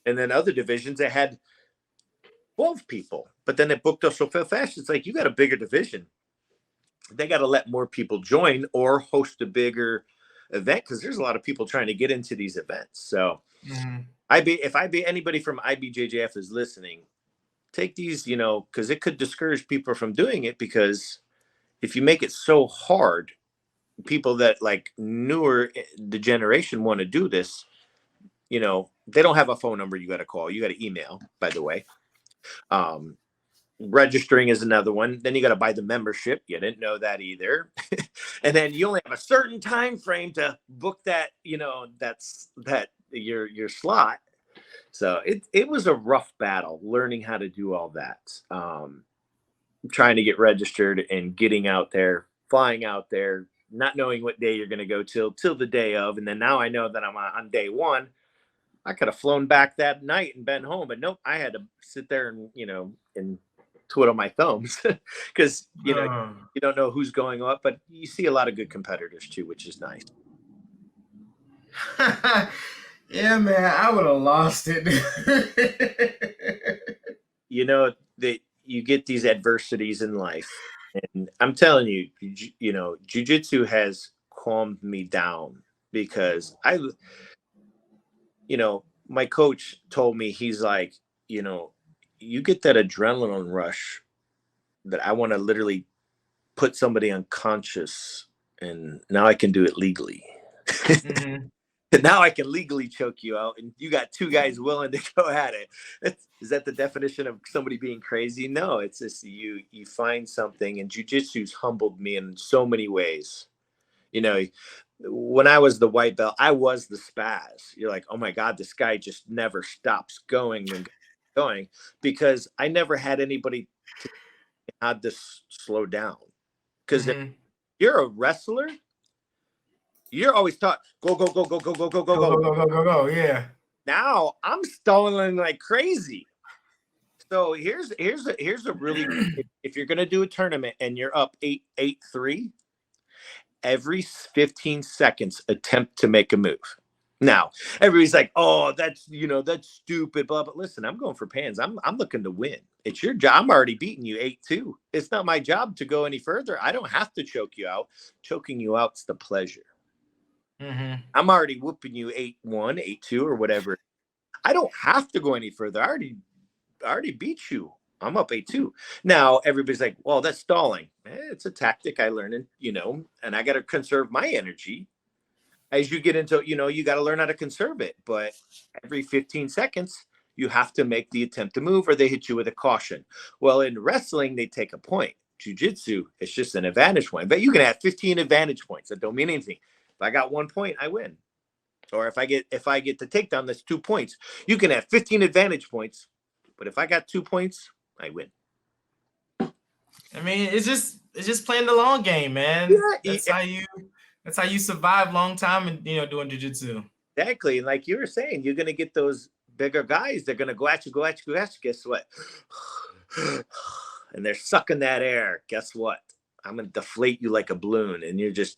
And then other divisions that had 12 people, but then it booked up so fast. It's like, you got a bigger division. They got to let more people join or host a bigger event, because there's a lot of people trying to get into these events. So if anybody from IBJJF is listening, take these, because it could discourage people from doing it, because if you make it so hard, people that like newer the generation want to do this, they don't have a phone number you got to call. You got to email, by the way. Registering is another one. Then you got to buy the membership. You didn't know that either. And then you only have a certain time frame to book that, that's your slot. So it was a rough battle learning how to do all that. Trying to get registered and getting out there, flying out there, not knowing what day you're going to go till the day of. And then now I know that I'm on day one. I could have flown back that night and been home, but nope, I had to sit there and, and twiddle my thumbs because, you don't know who's going up, but you see a lot of good competitors too, which is nice. Yeah, man, I would have lost it. That you get these adversities in life, and I'm telling you, jiu-jitsu has calmed me down, because my coach told me, he's like, you get that adrenaline rush that I want to literally put somebody unconscious, and now I can do it legally. And now I can legally choke you out, and you got 2 guys willing to go at it. Is that the definition of somebody being crazy? No, it's just you find something, and jiu-jitsu's humbled me in so many ways. When I was the white belt, I was the spaz. You're like, oh my God, this guy just never stops going and going, because I never had anybody to have this slow down. Because if you're a wrestler, you're always taught go, go, go, go, go, go, go, go, go, go, go, go, go. Yeah. Now I'm stalling like crazy. So here's a really, if you're gonna do a tournament and you're up 8-3, every 15 seconds attempt to make a move. Now everybody's like, oh, that's stupid, blah. But listen, I'm going for pans. I'm looking to win. It's your job. I'm already beating you 8-2. It's not my job to go any further. I don't have to choke you out. Choking you out's the pleasure. I'm already whooping you 8-1, 8-2, or whatever. I don't have to go any further. I already beat you. I'm up 8-2. Now everybody's like, well, that's stalling. It's a tactic I learned, and I got to conserve my energy. As you get into, you got to learn how to conserve it. But every 15 seconds, you have to make the attempt to move, or they hit you with a caution. Well, in wrestling, they take a point. Jiu-jitsu, it's just an advantage point. But you can have 15 advantage points. That don't mean anything. If I got 1 point, I win. Or if I get the takedown, that's 2 points. You can have 15 advantage points, but if I got 2 points, I win. I mean, it's just playing the long game, man. Yeah, that's how you survive long time and doing jiu-jitsu. Exactly. And like you were saying, you're gonna get those bigger guys, they're going to go at you. Guess what? And they're sucking that air. Guess what? I'm going to deflate you like a balloon. And you're just,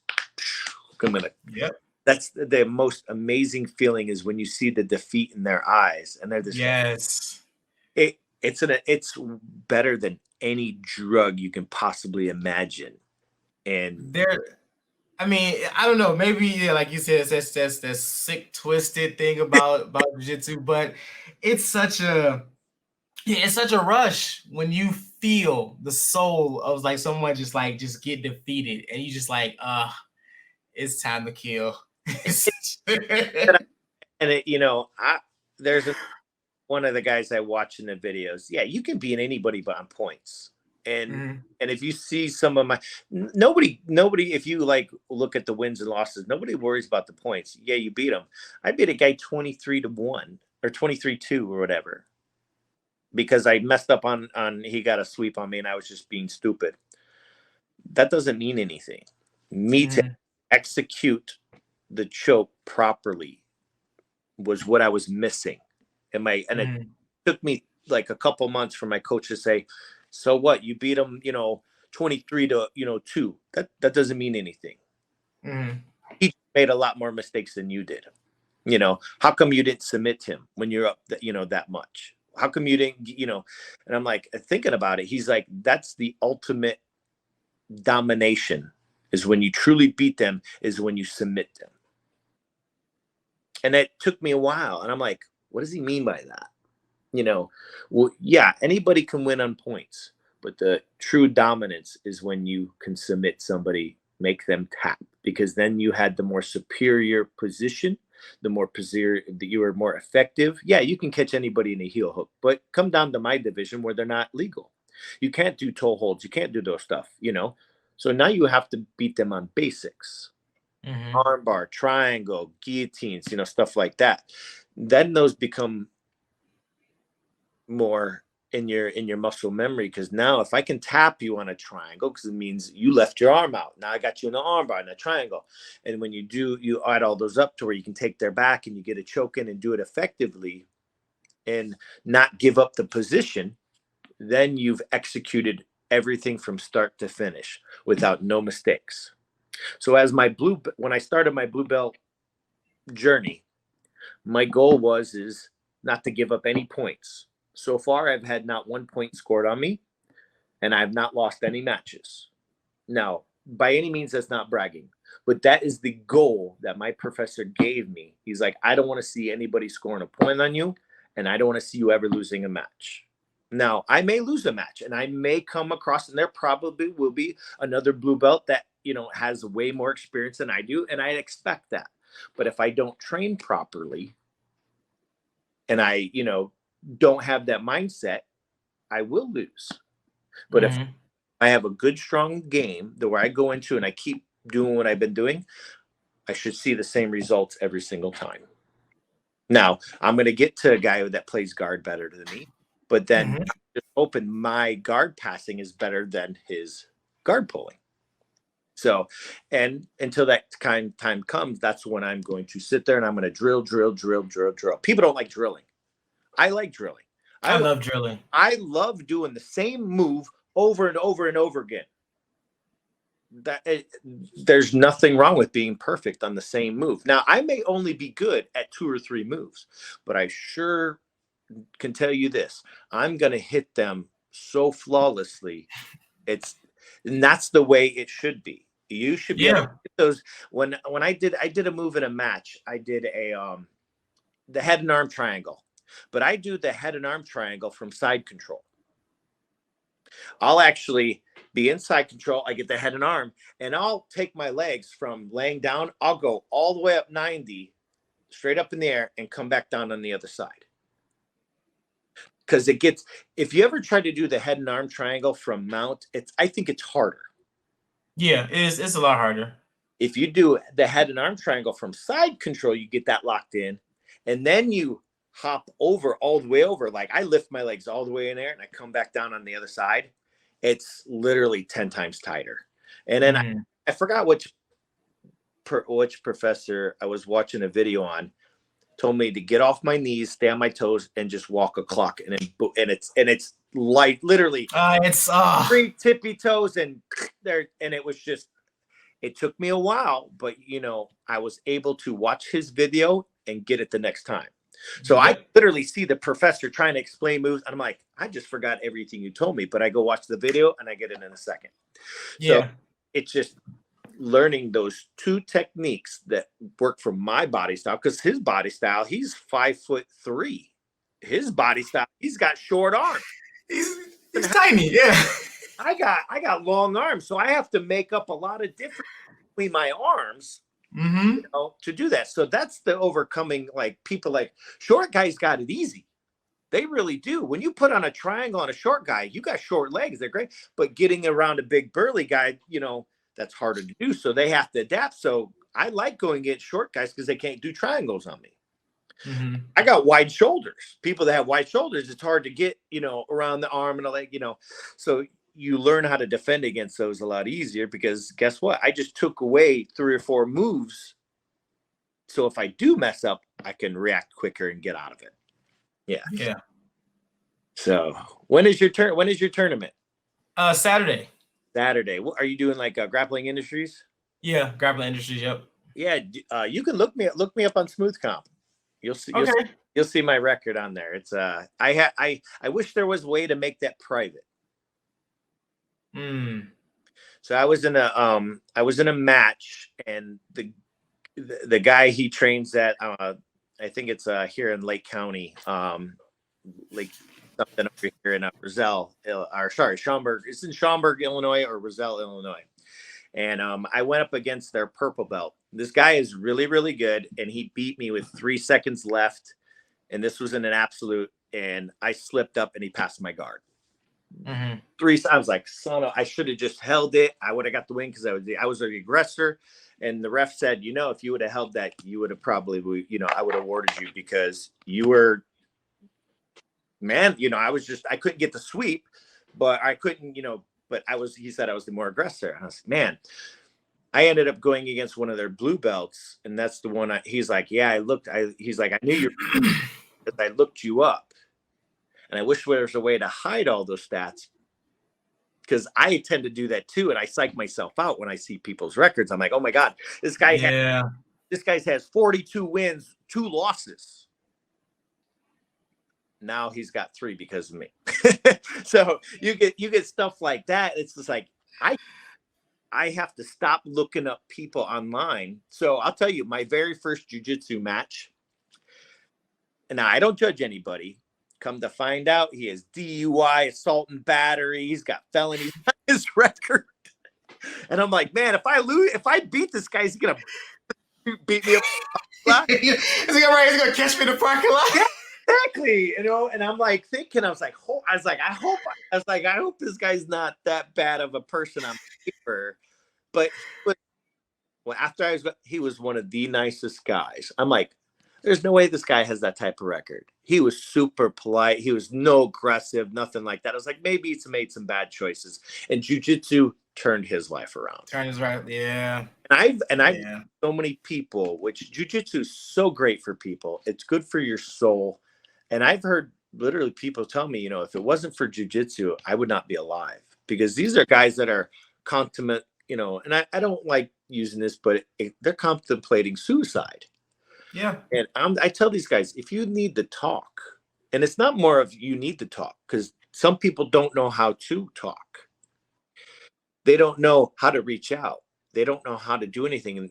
I'm going to, Yep. That's the most amazing feeling, is when you see the defeat in their eyes, and they're just, yes, it's better than any drug you can possibly imagine. And I mean, I don't know, maybe like you said, that's that sick, twisted thing about jiu-jitsu, but it's such a rush when you feel the soul of like someone just get defeated, and you just like, it's time to kill. And there's one of the guys I watch in the videos. Yeah, you can beat anybody on points. And if you see some of nobody, if you like look at the wins and losses, nobody worries about the points. Yeah, you beat them. I beat a guy 23-1 or 23-2 or whatever, because I messed up on he got a sweep on me and I was just being stupid. That doesn't mean anything. Me to execute the choke properly was what I was missing. It took me like a couple months for my coach to say, so what, you beat him, 23-2. That doesn't mean anything. He made a lot more mistakes than you did. How come you didn't submit him when you're up that much? How come you didn't, and I'm like, thinking about it. He's like, that's the ultimate domination, is when you truly beat them, is when you submit them. And it took me a while. And I'm like, what does he mean by that? Well, yeah, anybody can win on points, but the true dominance is when you can submit somebody, make them tap, because then you had the more superior position, you were more effective. Yeah, you can catch anybody in a heel hook, but come down to my division where they're not legal. You can't do toe holds. You can't do those stuff, So now you have to beat them on basics. Armbar, triangle, guillotines, stuff like that. Then those become more in your muscle memory, because now if I can tap you on a triangle, because it means you left your arm out, now I got you in an armbar and a triangle, and when you add all those up to where you can take their back and you get a choke in and do it effectively and not give up the position, then you've executed everything from start to finish without no mistakes. So when I started my blue belt journey, my goal is not to give up any points. So far, I've had not 1 point scored on me, and I've not lost any matches. Now, by any means, that's not bragging, but that is the goal that my professor gave me. He's like, I don't want to see anybody scoring a point on you, and I don't want to see you ever losing a match. Now, I may lose a match, and I may come across, and there probably will be another blue belt that, has way more experience than I do, and I expect that. But if I don't train properly, and I, don't have that mindset, I will lose. But if I have a good, strong game where I go into and I keep doing what I've been doing, I should see the same results every single time. Now, I'm going to get to a guy that plays guard better than me, but then just hoping my guard passing is better than his guard pulling. So, and until that time comes, that's when I'm going to sit there and I'm going to drill. People don't like drilling. I like drilling. I love drilling. I love doing the same move over and over and over again. There's nothing wrong with being perfect on the same move. Now, I may only be good at 2 or 3 moves, but I sure can tell you this: I'm going to hit them so flawlessly. And that's the way it should be. You should be able to hit those. When I did a move in a match, I did the head and arm triangle. But I do the head and arm triangle from side control. I'll actually be inside control. I get the head and arm, and I'll take my legs from laying down. I'll go all the way up 90, straight up in the air, and come back down on the other side. Because if you ever try to do the head and arm triangle from mount, I think it's harder. Yeah, it's a lot harder. If you do the head and arm triangle from side control, you get that locked in, and then you hop over all the way over. Like I lift my legs all the way in there and I come back down on the other side. It's literally 10 times tighter. And then I forgot which professor I was watching a video on told me to get off my knees, stay on my toes, and just walk a clock. And it's light, literally it's 3 tippy toes and there. And it was just, it took me a while, but I was able to watch his video and get it the next time. So I literally see the professor trying to explain moves, and I'm like, I just forgot everything you told me, but I go watch the video and I get it in a second. So it's just learning those 2 techniques that work for my body style, because his body style, he's 5'3". His body style, he's got short arms. He's tiny. Yeah. I got long arms, so I have to make up a lot of difference between my arms to do that. So that's the overcoming, like people like short guys got it easy. They really do. When you put on a triangle on a short guy, you got short legs. They're great. But getting around a big burly guy, that's harder to do. So they have to adapt. So I like going against short guys because they can't do triangles on me. I got wide shoulders. People that have wide shoulders, it's hard to get, around the arm and the leg, So you learn how to defend against those a lot easier, because guess what? I just took away 3 or 4 moves. So if I do mess up, I can react quicker and get out of it. Yeah. So when is your turn? When is your tournament? Saturday. What are you doing? Like Grappling Industries? Yeah, Grappling Industries. Yep. Yeah, you can look me up on Smooth Comp. You'll see. Okay. You'll see my record on there. It's I wish there was a way to make that private. So I was in a match, and the guy he trains at I think it's here in Lake County, like something over here in Schaumburg. It's in Schaumburg, Illinois, or Roselle, Illinois. And I went up against their purple belt. This guy is really, really good, and he beat me with 3 seconds left. And this was in an absolute, and I slipped up, and he passed my guard. I was like, I should have just held it. I would have got the win because I was the aggressor. And the ref said, if you would have held that, you would have probably, I would have awarded you, because you were, man, I couldn't get the sweep, but I couldn't, but he said I was the more aggressor. And I was like, man, I ended up going against one of their blue belts. And that's the one he's like, yeah, he's like, I knew you because I looked you up. And I wish there was a way to hide all those stats, because I tend to do that too. And I psych myself out when I see people's records. I'm like, oh my God, this guy has 42 wins, 2 losses. Now he's got 3 because of me. So you get stuff like that. It's just like, I have to stop looking up people online. So I'll tell you, my very first jiu-jitsu match, and now I don't judge anybody. Come to find out, he has DUI, assault and battery. He's got felonies on his record. And I'm like, man, if I beat this guy, he's going to beat me up. He's going to catch me in the parking lot. Yeah, exactly. And I'm like thinking, I hope this guy's not that bad of a person on paper. But after he was one of the nicest guys. I'm like, there's no way this guy has that type of record. He was super polite. He was no aggressive, nothing like that. I was like, maybe he's made some bad choices. And jiu-jitsu turned his life around. Yeah. And I've so many people, which jiu-jitsu is so great for people. It's good for your soul. And I've heard literally people tell me, if it wasn't for jiu-jitsu, I would not be alive. Because these are guys that are consummate, and I don't like using this, but they're contemplating suicide. Yeah. And I tell these guys, if you need to talk, and it's not more of you need to talk, because some people don't know how to talk. They don't know how to reach out. They don't know how to do anything. And,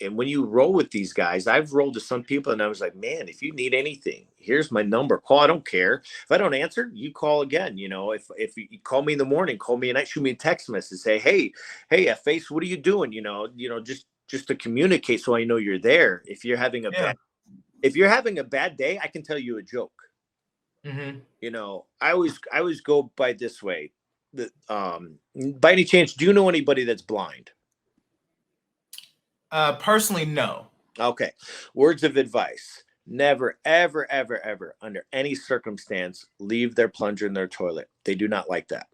and when you roll with these guys, I've rolled to some people and I was like, man, if you need anything, here's my number. Call. I don't care. If I don't answer, you call again. If you call me in the morning, call me at night, shoot me a text message, say, hey, Face, what are you doing? Just to communicate so I know you're there. If you're having a bad day, I can tell you a joke. I always go by this way. By any chance, do you know anybody that's blind? Personally, no. Okay. Words of advice. Never, ever, ever, ever, under any circumstance, leave their plunger in their toilet. They do not like that.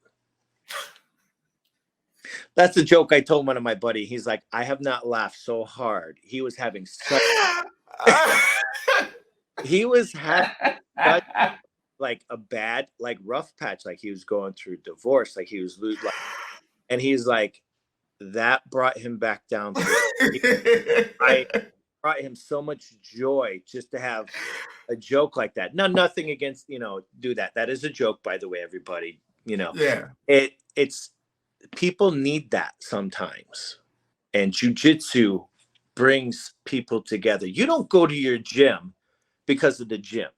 That's the joke I told one of my buddy. He's like, I have not laughed so hard. He was having such he was having such like a bad, like rough patch, like he was going through divorce, like he was like, and he's like, that brought him back down to I brought him so much joy just to have a joke like that. No, nothing against, do that. That is a joke, by the way, everybody. Yeah. It's people need that sometimes. And jujitsu brings people together. You don't go to your gym because of the gym.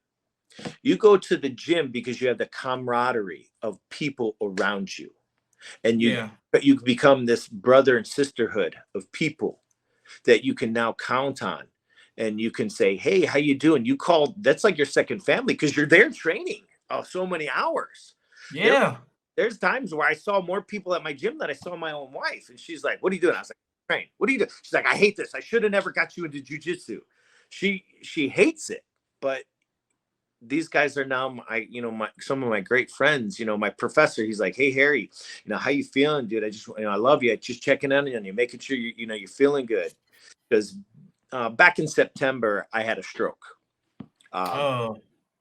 You go to the gym because you have the camaraderie of people around you. And you become this brother and sisterhood of people that you can now count on. And you can say, hey, how you doing? That's like your second family because you're there training so many hours. Yeah. There's times where I saw more people at my gym than I saw my own wife. And she's like, what are you doing? I was like, train. What are you doing? She's like, I hate this. I should have never got you into jujitsu. She hates it. But these guys are now some of my great friends. My professor, he's like, hey, Harry, how you feeling, dude? I just, I love you. Just checking in on you, making sure you're feeling good. Because back in September, I had a stroke.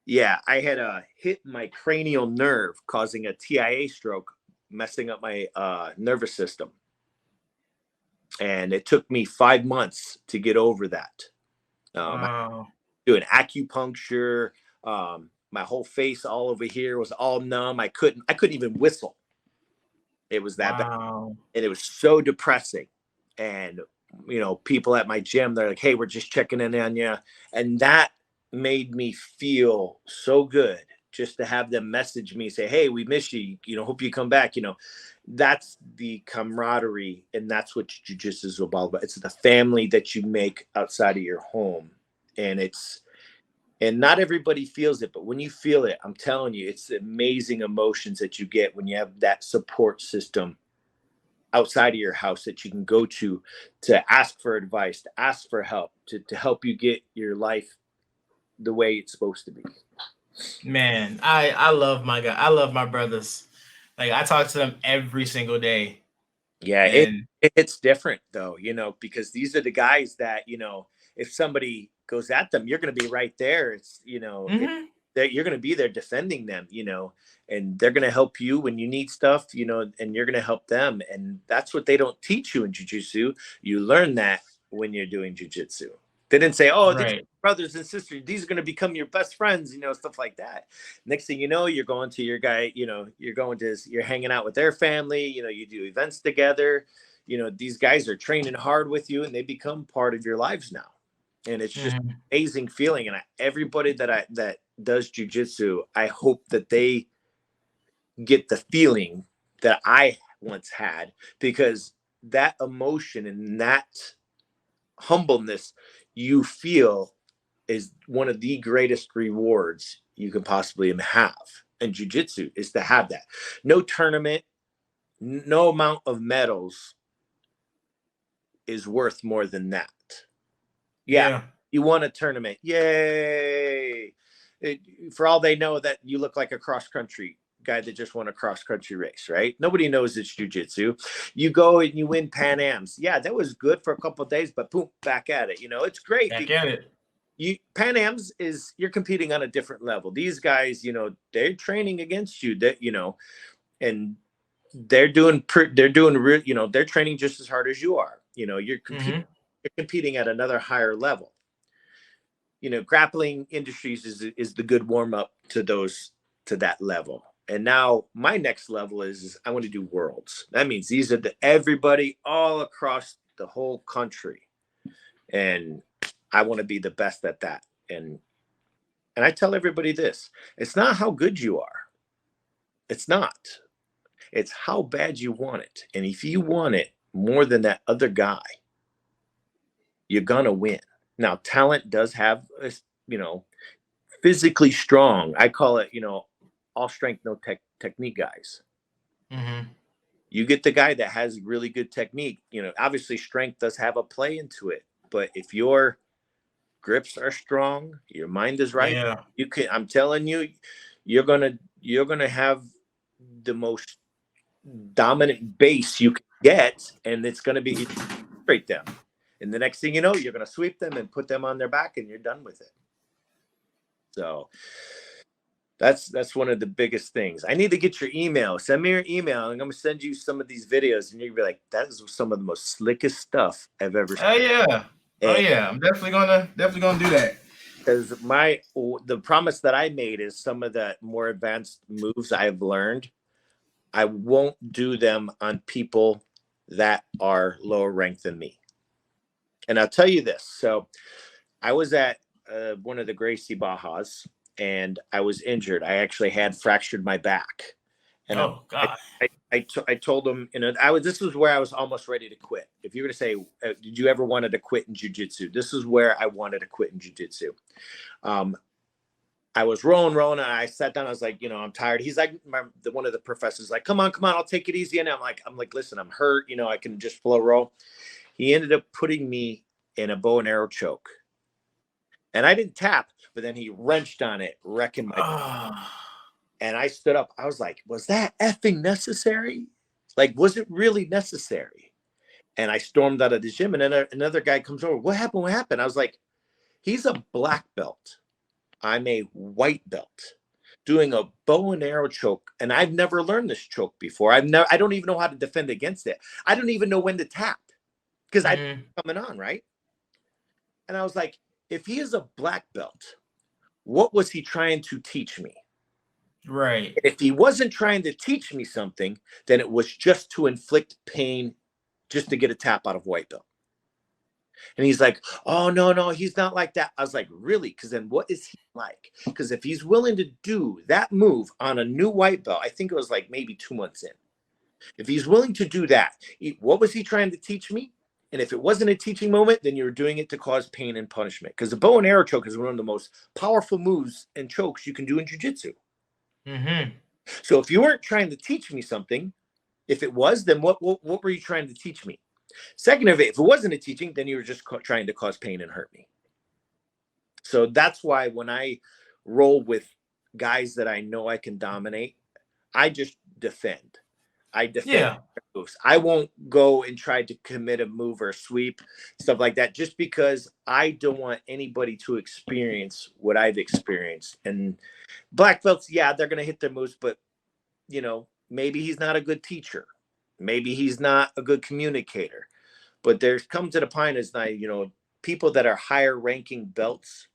Yeah, I had hit my cranial nerve, causing a TIA stroke, messing up my nervous system. And it took me 5 months to get over that. Doing acupuncture, my whole face all over here was all numb. I couldn't even whistle. It was that bad. And it was so depressing. And people at my gym, they're like, hey, we're just checking in on you. And that made me feel so good just to have them message me, say, hey, we miss you, hope you come back. That's the camaraderie, and that's what jiu-jitsu is about. It's the family that you make outside of your home. And not everybody feels it, but when you feel it, I'm telling you, it's amazing emotions that you get when you have that support system outside of your house that you can go to ask for advice, to ask for help, to help you get your life the way it's supposed to be. Man, I love my guy. I love my brothers. Like, I talk to them every single day. Yeah, it's different though, because these are the guys that, if somebody goes at them, you're going to be right there. It's, you're going to be there defending them, and they're going to help you when you need stuff, and you're going to help them. And that's what they don't teach you in jiu-jitsu. You learn that when you're doing jiu-jitsu. They didn't say, oh, these brothers and sisters, these are going to become your best friends, stuff like that. Next thing you know, you're going to your guy, you're hanging out with their family, you do events together. These guys are training hard with you and they become part of your lives now. And it's just an amazing feeling. And everybody that does jiu-jitsu, I hope that they get the feeling that I once had, because that emotion and that humbleness you feel is one of the greatest rewards you can possibly have. And jiu-jitsu is to have that. No tournament, no amount of medals is worth more than that. Yeah. You won a tournament. Yay. For all they know that you look like a cross-country guy that just won a cross-country race, right? Nobody knows it's jiu-jitsu. You go and you win Pan Ams. Yeah, that was good for a couple of days, but boom, back at it. It's great. Back at it. Pan Ams you're competing on a different level. These guys, they're training against you, that, and they're training just as hard as you are. You're competing at another higher level. Grappling industries is the good warm up to that level. And now my next level is I want to do worlds. That means these are everybody all across the whole country. And I want to be the best at that. And I tell everybody this, it's not how good you are. It's not. It's how bad you want it. And if you want it more than that other guy, you're going to win. Now, talent does have, physically strong. I call it, all strength, no technique guys. You get the guy that has really good technique. Obviously strength does have a play into it. But if your grips are strong, your mind is right, you can. I'm telling you, you're gonna have the most dominant base you can get, and it's gonna be straight down. And the next thing you know, you're gonna sweep them and put them on their back, and you're done with it. So that's one of the biggest things. I need to get your email. Send me your email, and I'm gonna send you some of these videos, and you'll be like, that is some of the most slickest stuff I've ever seen. Oh yeah. I'm definitely gonna do that. Because the promise that I made is some of the more advanced moves I've learned, I won't do them on people that are lower ranked than me. And I'll tell you this. So I was at one of the Gracie Bajas, and I was injured. I actually had fractured my back. And God. I told him, this was where I was almost ready to quit. If you were to say, did you ever wanted to quit in jiu-jitsu? This is where I wanted to quit in jiu-jitsu. I was rolling, and I sat down. I was like, I'm tired. He's like, one of the professors, like, come on, I'll take it easy. And I'm like, listen, I'm hurt. I can just flow roll. He ended up putting me in a bow and arrow choke, and I didn't tap, but then he wrenched on it, wrecking my. And I stood up. I was like, was that effing necessary? Like, was it really necessary? And I stormed out of the gym, and then another guy comes over. What happened? I was like, he's a black belt. I'm a white belt doing a bow and arrow choke. And I've never learned this choke before. I don't even know how to defend against it. I don't even know when to tap because I'm coming on, right? And I was like, if he is a black belt, what was he trying to teach me? Right. If he wasn't trying to teach me something, then it was just to inflict pain, just to get a tap out of white belt. And he's like, oh, no, he's not like that. I was like, really? Because then what is he like? Because if he's willing to do that move on a new white belt, I think it was like maybe 2 months in. If he's willing to do that, what was he trying to teach me? And if it wasn't a teaching moment, then you're doing it to cause pain and punishment. Because the bow and arrow choke is one of the most powerful moves and chokes you can do in jiu-jitsu. Mm-hmm. So if you weren't trying to teach me something, if it was, then what were you trying to teach me? Second of it, if it wasn't a teaching, then you were just trying to cause pain and hurt me. So that's why when I roll with guys that I know I can dominate, I just defend. I defend moves. I won't go and try to commit a move or sweep, stuff like that, just because I don't want anybody to experience what I've experienced. And black belts, yeah, they're going to hit their moves, but, maybe he's not a good teacher. Maybe he's not a good communicator. But there's come to the point as people that are higher ranking belts,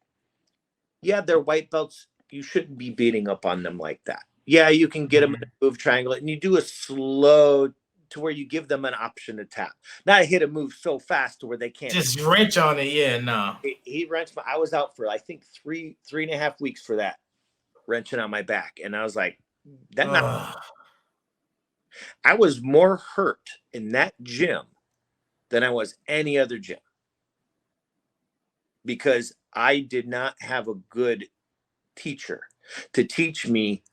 yeah, they're white belts. You shouldn't be beating up on them like that. Yeah, you can get them in a move triangle, and you do a slow to where you give them an option to tap. Not hit a move so fast to where they can't just wrench on it. Yeah, no. He wrenched. I was out for I think 3.5 weeks for that, wrenching on my back, and I was like, I was more hurt in that gym than I was any other gym because I did not have a good teacher to teach me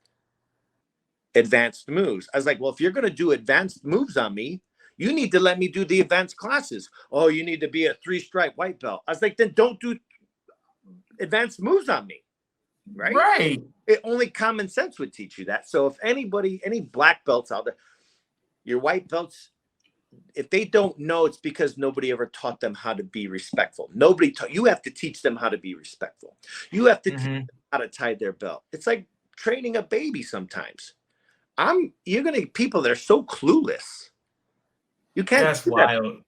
advanced moves. I was like, well, if you're going to do advanced moves on me, you need to let me do the advanced classes. Oh, you need to be a 3-stripe white belt. I was like, then don't do advanced moves on me. Right. Right. Only common sense would teach you that. So if any black belts out there, your white belts, if they don't know, it's because nobody ever taught them how to be respectful. You have to teach them how to be respectful. You have to teach them how to tie their belt. It's like training a baby sometimes. You're going to people that are so clueless. You can't. That's wild.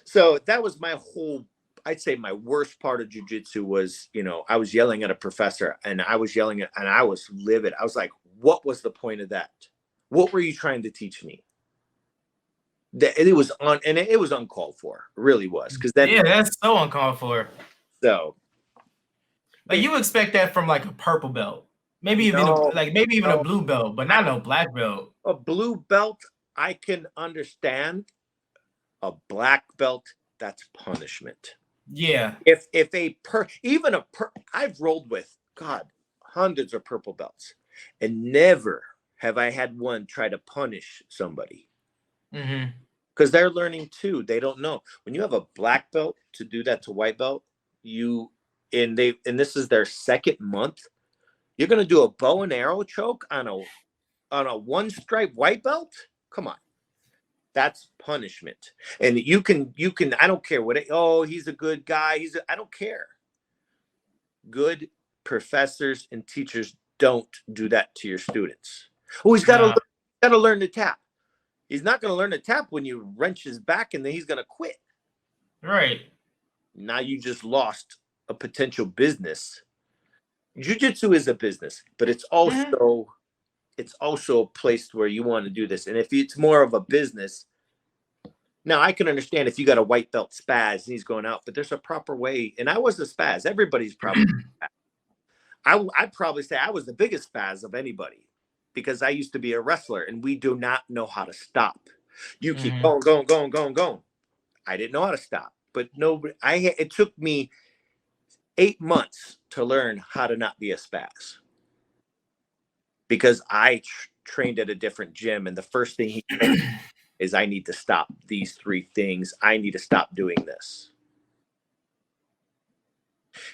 So that was I'd say my worst part of jiu-jitsu was, I was yelling at a professor and I was livid. I was like, what was the point of that? What were you trying to teach me? It was uncalled for. It really was. That's so uncalled for. So like you expect that from like a purple belt, maybe even a blue belt, but not no black belt. A blue belt, I can understand. A black belt, that's punishment. Yeah. I've rolled with hundreds of purple belts, and never have I had one try to punish somebody. Because they're learning too. They don't know. When you have a black belt to do that to white belt, and this is their second month, you're gonna do a bow and arrow choke on a 1-stripe white belt? Come on. That's punishment. And you can, I don't care he's a good guy. I don't care. Good professors and teachers don't do that to your students. Oh, he's got to learn to tap. He's not going to learn to tap when you wrench his back and then he's going to quit. Right. Now you just lost a potential business. Jiu-jitsu is a business, but it's also a place where you want to do this. And if it's more of a business, now I can understand if you got a white belt spaz and he's going out, but there's a proper way. And I was a spaz. Everybody's probably I'd probably say I was the biggest spaz of anybody because I used to be a wrestler and we do not know how to stop. You keep going. I didn't know how to stop, but it took me 8 months to learn how to not be a spaz because I trained at a different gym. And the first thing he told me is I need to stop these 3 things. I need to stop doing this.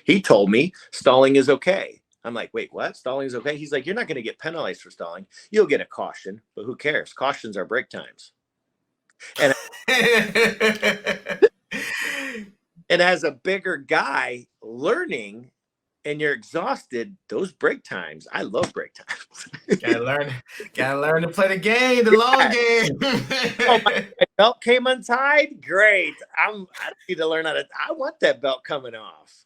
He told me stalling is okay. I'm like, wait, what? Stalling is okay? He's like, you're not going to get penalized for stalling. You'll get a caution, but who cares? Cautions are break times. And and as a bigger guy learning and you're exhausted, those break times, I love break times. gotta learn to play the game, the long game. Oh, my belt came untied. Great. I need to learn how to. I want that belt coming off.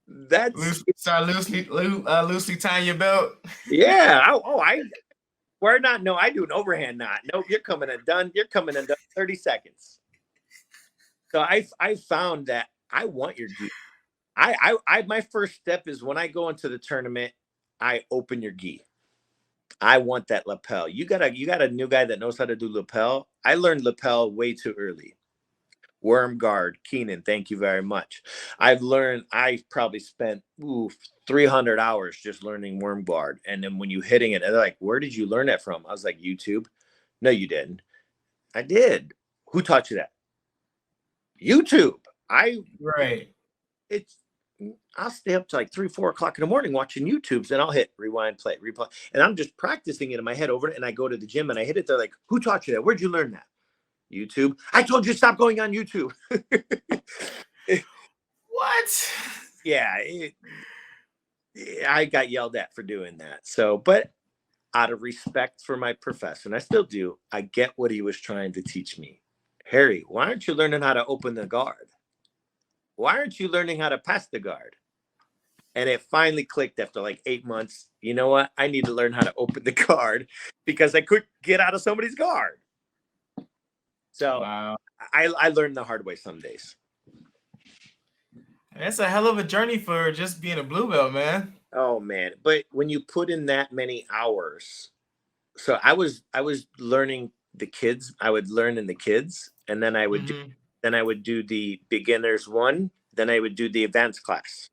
That's start loosely tying your belt. Yeah. I do an overhand knot. Nope, you're coming undone. You're coming undone 30 seconds. So I found that I want your gi. My first step is when I go into the tournament, I open your gi. I want that lapel. You got a new guy that knows how to do lapel. I learned lapel way too early. Worm guard, Keenan, thank you very much. I probably spent 300 hours just learning worm guard. And then when you hitting it, they're like, where did you learn that from? I was like, YouTube. No, you didn't. I did. Who taught you that? YouTube. I'll stay up to like 3-4 o'clock in the morning watching YouTubes and I'll hit rewind, play, replay. And I'm just practicing it in my head over it. And I go to the gym and I hit it. They're like, who taught you that? Where'd you learn that? YouTube. I told you to stop going on YouTube. What? Yeah. I got yelled at for doing that. So, but out of respect for my professor, and I still do, I get what he was trying to teach me. Harry, why aren't you learning how to open the guard? Why aren't you learning how to pass the guard? And it finally clicked after like 8 months. You know what? I need to learn how to open the guard because I couldn't get out of somebody's guard. So wow. I learned the hard way some days. That's a hell of a journey for just being a blue belt, man. Oh man. But when you put in that many hours, so I was learning the kids. I would learn in the kids, and then I would do the beginners one, then I would do the advanced class.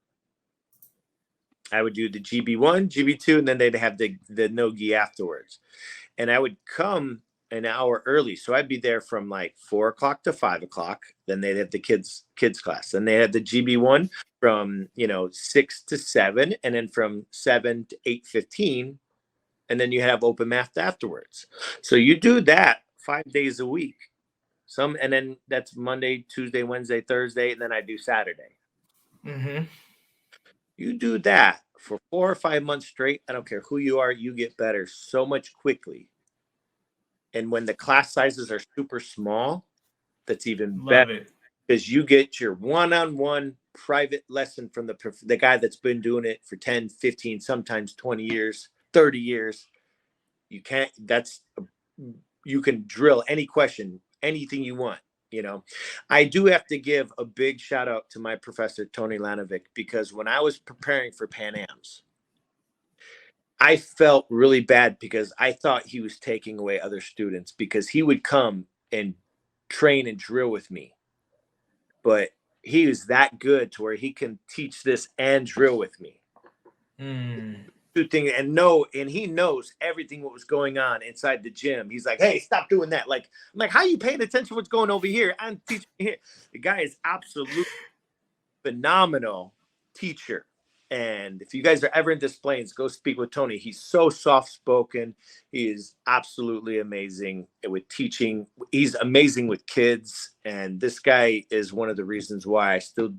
I would do the GB1, GB2, and then they'd have the no-gi afterwards. And I would come an hour early. So I'd be there from like 4 o'clock to 5 o'clock. Then they'd have the kids class. And they had the GB1 from 6 to 7, and then from 7 to 8:15. And then you have open math afterwards. So you do that 5 days a week. And then that's Monday, Tuesday, Wednesday, Thursday, and then I do Saturday. Mm-hmm. You do that for 4 or 5 months straight. I don't care who you are, you get better so much quickly. And when the class sizes are super small, that's even better because you get your one-on-one private lesson from the guy that's been doing it for 10, 15, sometimes 20 years, 30 years. You can drill any question, anything you want. I do have to give a big shout out to my professor, Tony Lanovic, because when I was preparing for Pan Ams, I felt really bad because I thought he was taking away other students because he would come and train and drill with me. But he was that good to where he can teach this and drill with me. Two things, and he knows everything what was going on inside the gym. He's like, hey, stop doing that. I'm like, how are you paying attention to what's going over here? I'm teaching here. The guy is absolutely phenomenal teacher. And if you guys are ever in Des Plaines, go speak with Tony. He's so soft-spoken. He is absolutely amazing with teaching. He's amazing with kids. And this guy is one of the reasons why I still,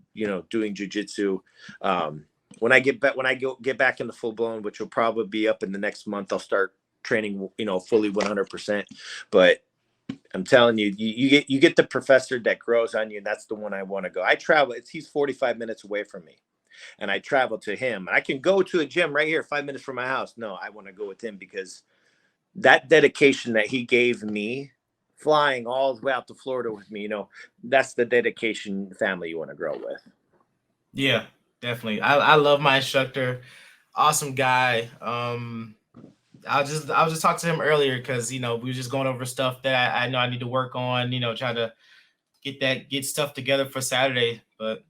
doing jiu-jitsu. When I get back in the full blown, which will probably be up in the next month, I'll start training, fully 100%. But I'm telling you, you get the professor that grows on you, and that's the one I want to go. I travel. He's 45 minutes away from me. And I travel to him. I can go to a gym right here, 5 minutes from my house. No, I want to go with him because that dedication that he gave me, flying all the way out to Florida with me, that's the dedication family you want to grow with. Yeah, definitely. I love my instructor. Awesome guy. I was just talking to him earlier because we were just going over stuff that I know I need to work on. Try to get stuff together for Saturday. But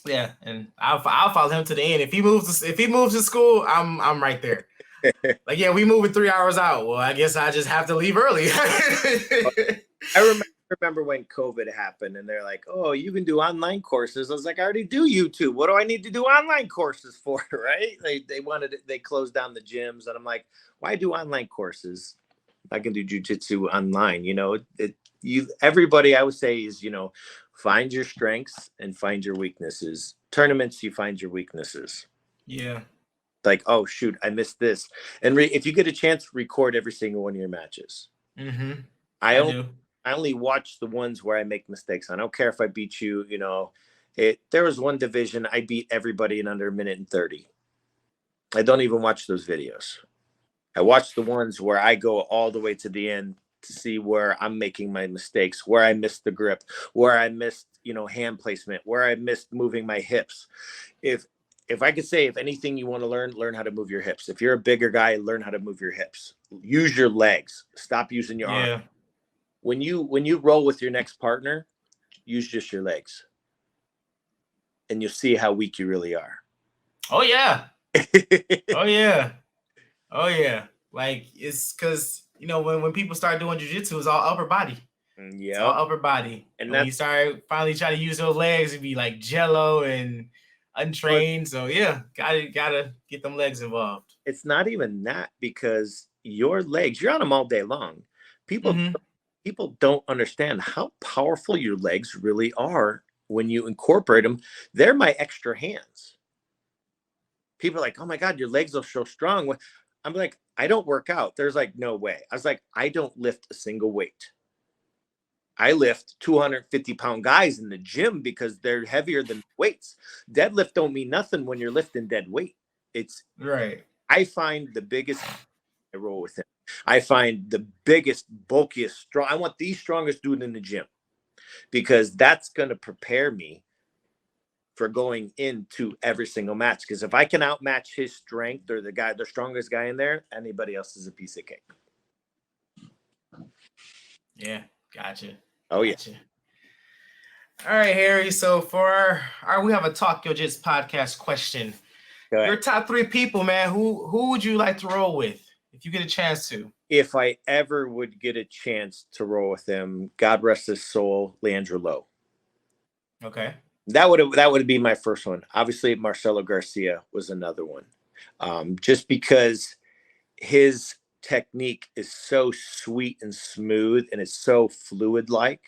yeah, and I'll follow him to the end. If he moves to school, I'm right there. Like, yeah, we moving 3 hours out. Well, I guess I just have to leave early. I remember when COVID happened and they're like, oh, you can do online courses. I was like, I already do YouTube. What do I need to do online courses for? Right? They closed down the gyms. And I'm like, why do online courses? I can do jiu-jitsu online. Everybody I would say is, find your strengths and find your weaknesses. Tournaments, you find your weaknesses. Yeah. Like, oh, shoot, I missed this. And if you get a chance, record every single one of your matches. Mm-hmm. I only watch the ones where I make mistakes. I don't care if I beat you. There was one division I beat everybody in under 1:30. I don't even watch those videos. I watch the ones where I go all the way to the end to see where I'm making my mistakes, where I missed the grip, where I missed, hand placement, where I missed moving my hips. If I could say, if anything you want to learn how to move your hips. If you're a bigger guy, learn how to move your hips. Use your legs. Stop using your arm. When you roll with your next partner, use just your legs. And you'll see how weak you really are. Oh, yeah. Oh, yeah. Like, it's because, when people start doing jiu-jitsu, it's all upper body. Yeah. It's all upper body. And when you start finally trying to use those legs, it'd be like jello and untrained. So, yeah, gotta get them legs involved. It's not even that, because your legs, you're on them all day long. People don't understand how powerful your legs really are when you incorporate them. They're my extra hands. People are like, oh my God, your legs are so strong. I'm like, I don't work out. There's like, no way. I was like, I don't lift a single weight. I lift 250-pound guys in the gym because they're heavier than weights. Deadlift don't mean nothing when you're lifting dead weight. It's right. I find the biggest, I roll with him. I find the biggest, bulkiest, strong. I want the strongest dude in the gym because that's going to prepare me for going into every single match. Because if I can outmatch his strength or the strongest guy in there, anybody else is a piece of cake. Yeah, gotcha. Oh, gotcha. All right, Harry. So for our we have a Talk Your Jits podcast question. Your top 3 people, man. Who would you like to roll with if you get a chance to? If I ever would get a chance to roll with him, God rest his soul, Leandro Lowe. Okay. That would be my first one. Obviously, Marcelo Garcia was another one. Just because his technique is so sweet and smooth and it's so fluid-like.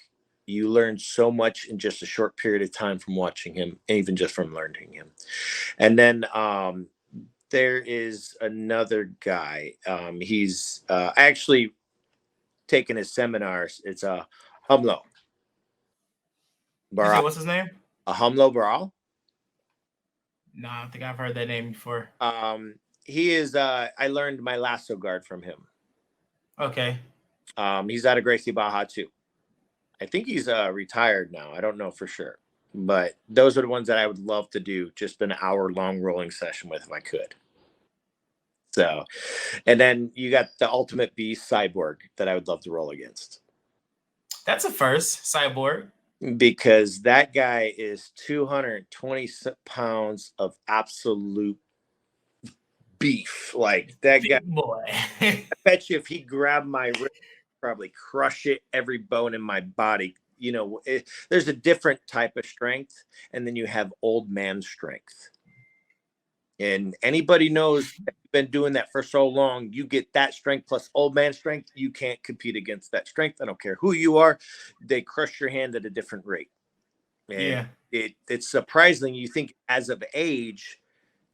You learn so much in just a short period of time from watching him, even just from learning him. And then there is another guy. He's actually taken his seminars. It's Humlo. Baral. What's his name? Humlo Baral. No, I don't think I've heard that name before. He is. I learned my lasso guard from him. Okay. He's out of Gracie Baja too. I think he's retired now. I don't know for sure, but those are the ones that I would love to do just an hour-long rolling session with if I could. So, and then you got the ultimate beast, Cyborg, that I would love to roll against. That's a first, Cyborg. Because that guy is 220 pounds of absolute beef. Like that guy, boy. I bet you if he grabbed my wrist, probably crush it, every bone in my body. There's a different type of strength, and then you have old man strength. And anybody knows that you've been doing that for so long, you get that strength plus old man strength. You can't compete against that strength. I don't care who you are. They crush your hand at a different rate. And it's surprising. You think as of age,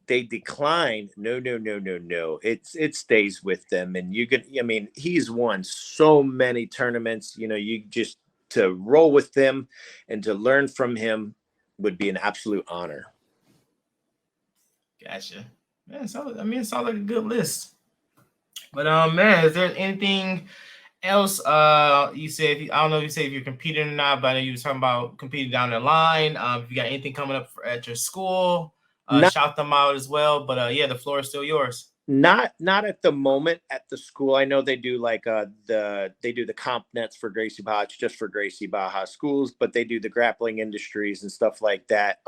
they decline. No. It stays with them. And he's won so many tournaments, you just to roll with them and to learn from him would be an absolute honor. Gotcha. Man, it sounds like a good list. But man, is there anything else? You said I don't know if you say if you're competing or not, but I know you were talking about competing down the line. If you got anything coming up at your school, shout them out as well. But yeah, the floor is still yours. Not at the moment at the school. I know they do like the comp nets for Gracie Baja. It's just for Gracie Baja schools, but they do the grappling industries and stuff like that.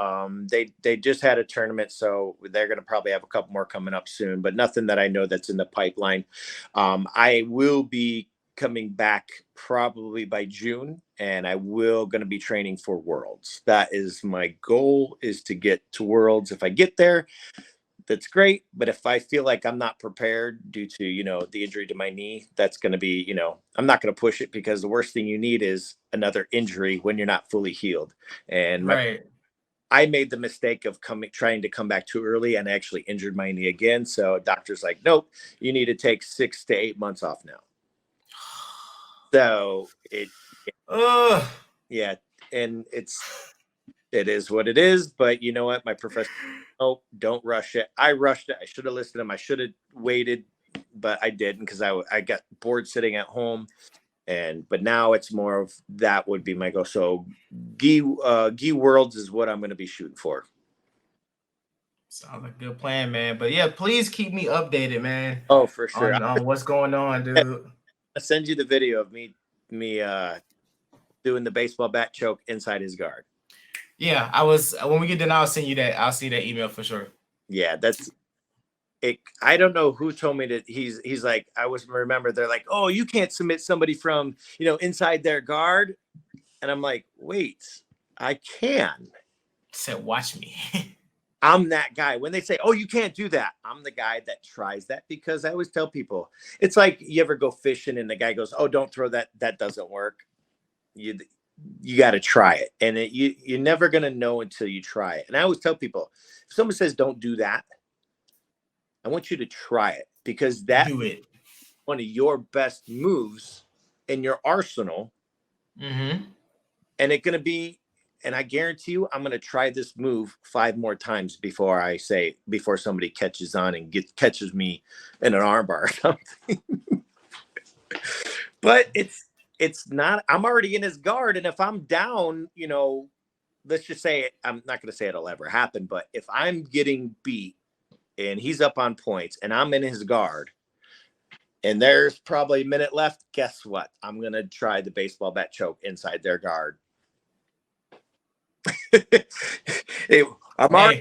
They just had a tournament, so they're gonna probably have a couple more coming up soon, but nothing that I know that's in the pipeline. I will be coming back probably by June, and I will going to be training for Worlds. That is my goal, is to get to Worlds. If I get there, that's great. But if I feel like I'm not prepared due to, the injury to my knee, that's going to be, I'm not going to push it, because the worst thing you need is another injury when you're not fully healed. And I made the mistake of trying to come back too early and actually injured my knee again. So doctor's like, nope, you need to take 6 to 8 months off now. So yeah, and it is what it is. But you know what? My professor, don't rush it. I rushed it. I should have listened to him. I should have waited, but I didn't, because I got bored sitting at home. But now it's more of that would be my goal. So Gi Worlds is what I'm going to be shooting for. Sounds like a good plan, man. But yeah, please keep me updated, man. Oh, for sure. On what's going on, dude. I'll send you the video of me doing the baseball bat choke inside his guard. Yeah, when we get done, I'll send you that. I'll see that email for sure. Yeah, that's it. I don't know who told me that he's like, remember they're like, oh, you can't submit somebody from, inside their guard. And I'm like, wait, I can. Said, watch me. I'm that guy. When they say, oh, you can't do that, I'm the guy that tries that, because I always tell people, it's like you ever go fishing and the guy goes, oh, don't throw that. That doesn't work. You got to try it. And you're never going to know until you try it. And I always tell people, if someone says, don't do that, I want you to try it, because that's one of your best moves in your arsenal. Mm-hmm. And it's going to be, and I guarantee you, I'm going to try this move 5 more times before somebody catches on and catches me in an armbar or something. But it's not, I'm already in his guard. And if I'm down, let's just say I'm not going to say it'll ever happen, but if I'm getting beat and he's up on points and I'm in his guard and there's probably a minute left, guess what? I'm going to try the baseball bat choke inside their guard. Whatever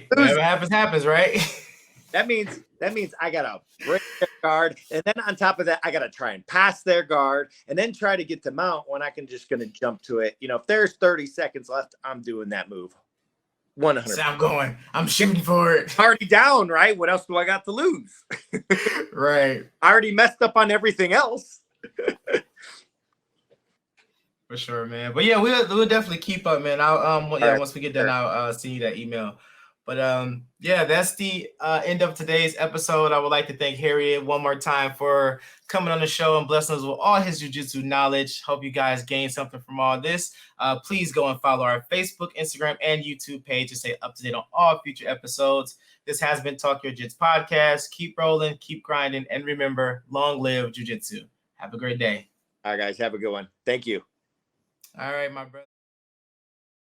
happens, right? That means I gotta break their guard, and then on top of that, I gotta try and pass their guard, and then try to get them out when I can just gonna jump to it. If there's 30 seconds left, I'm doing that move. 100%. I'm shooting for it. Already down, right? What else do I got to lose? Right. I already messed up on everything else. For sure, man. But yeah, we'll definitely keep up, man. Once we get done, I'll send you that email. But yeah, that's the end of today's episode. I would like to thank Harry one more time for coming on the show and blessing us with all his jiu-jitsu knowledge. Hope you guys gained something from all this. Please go and follow our Facebook, Instagram, and YouTube page to stay up to date on all future episodes. This has been Talk Your Jits podcast. Keep rolling, keep grinding, and remember, long live jiu-jitsu. Have a great day. All right, guys, have a good one. Thank you. All right, my brother.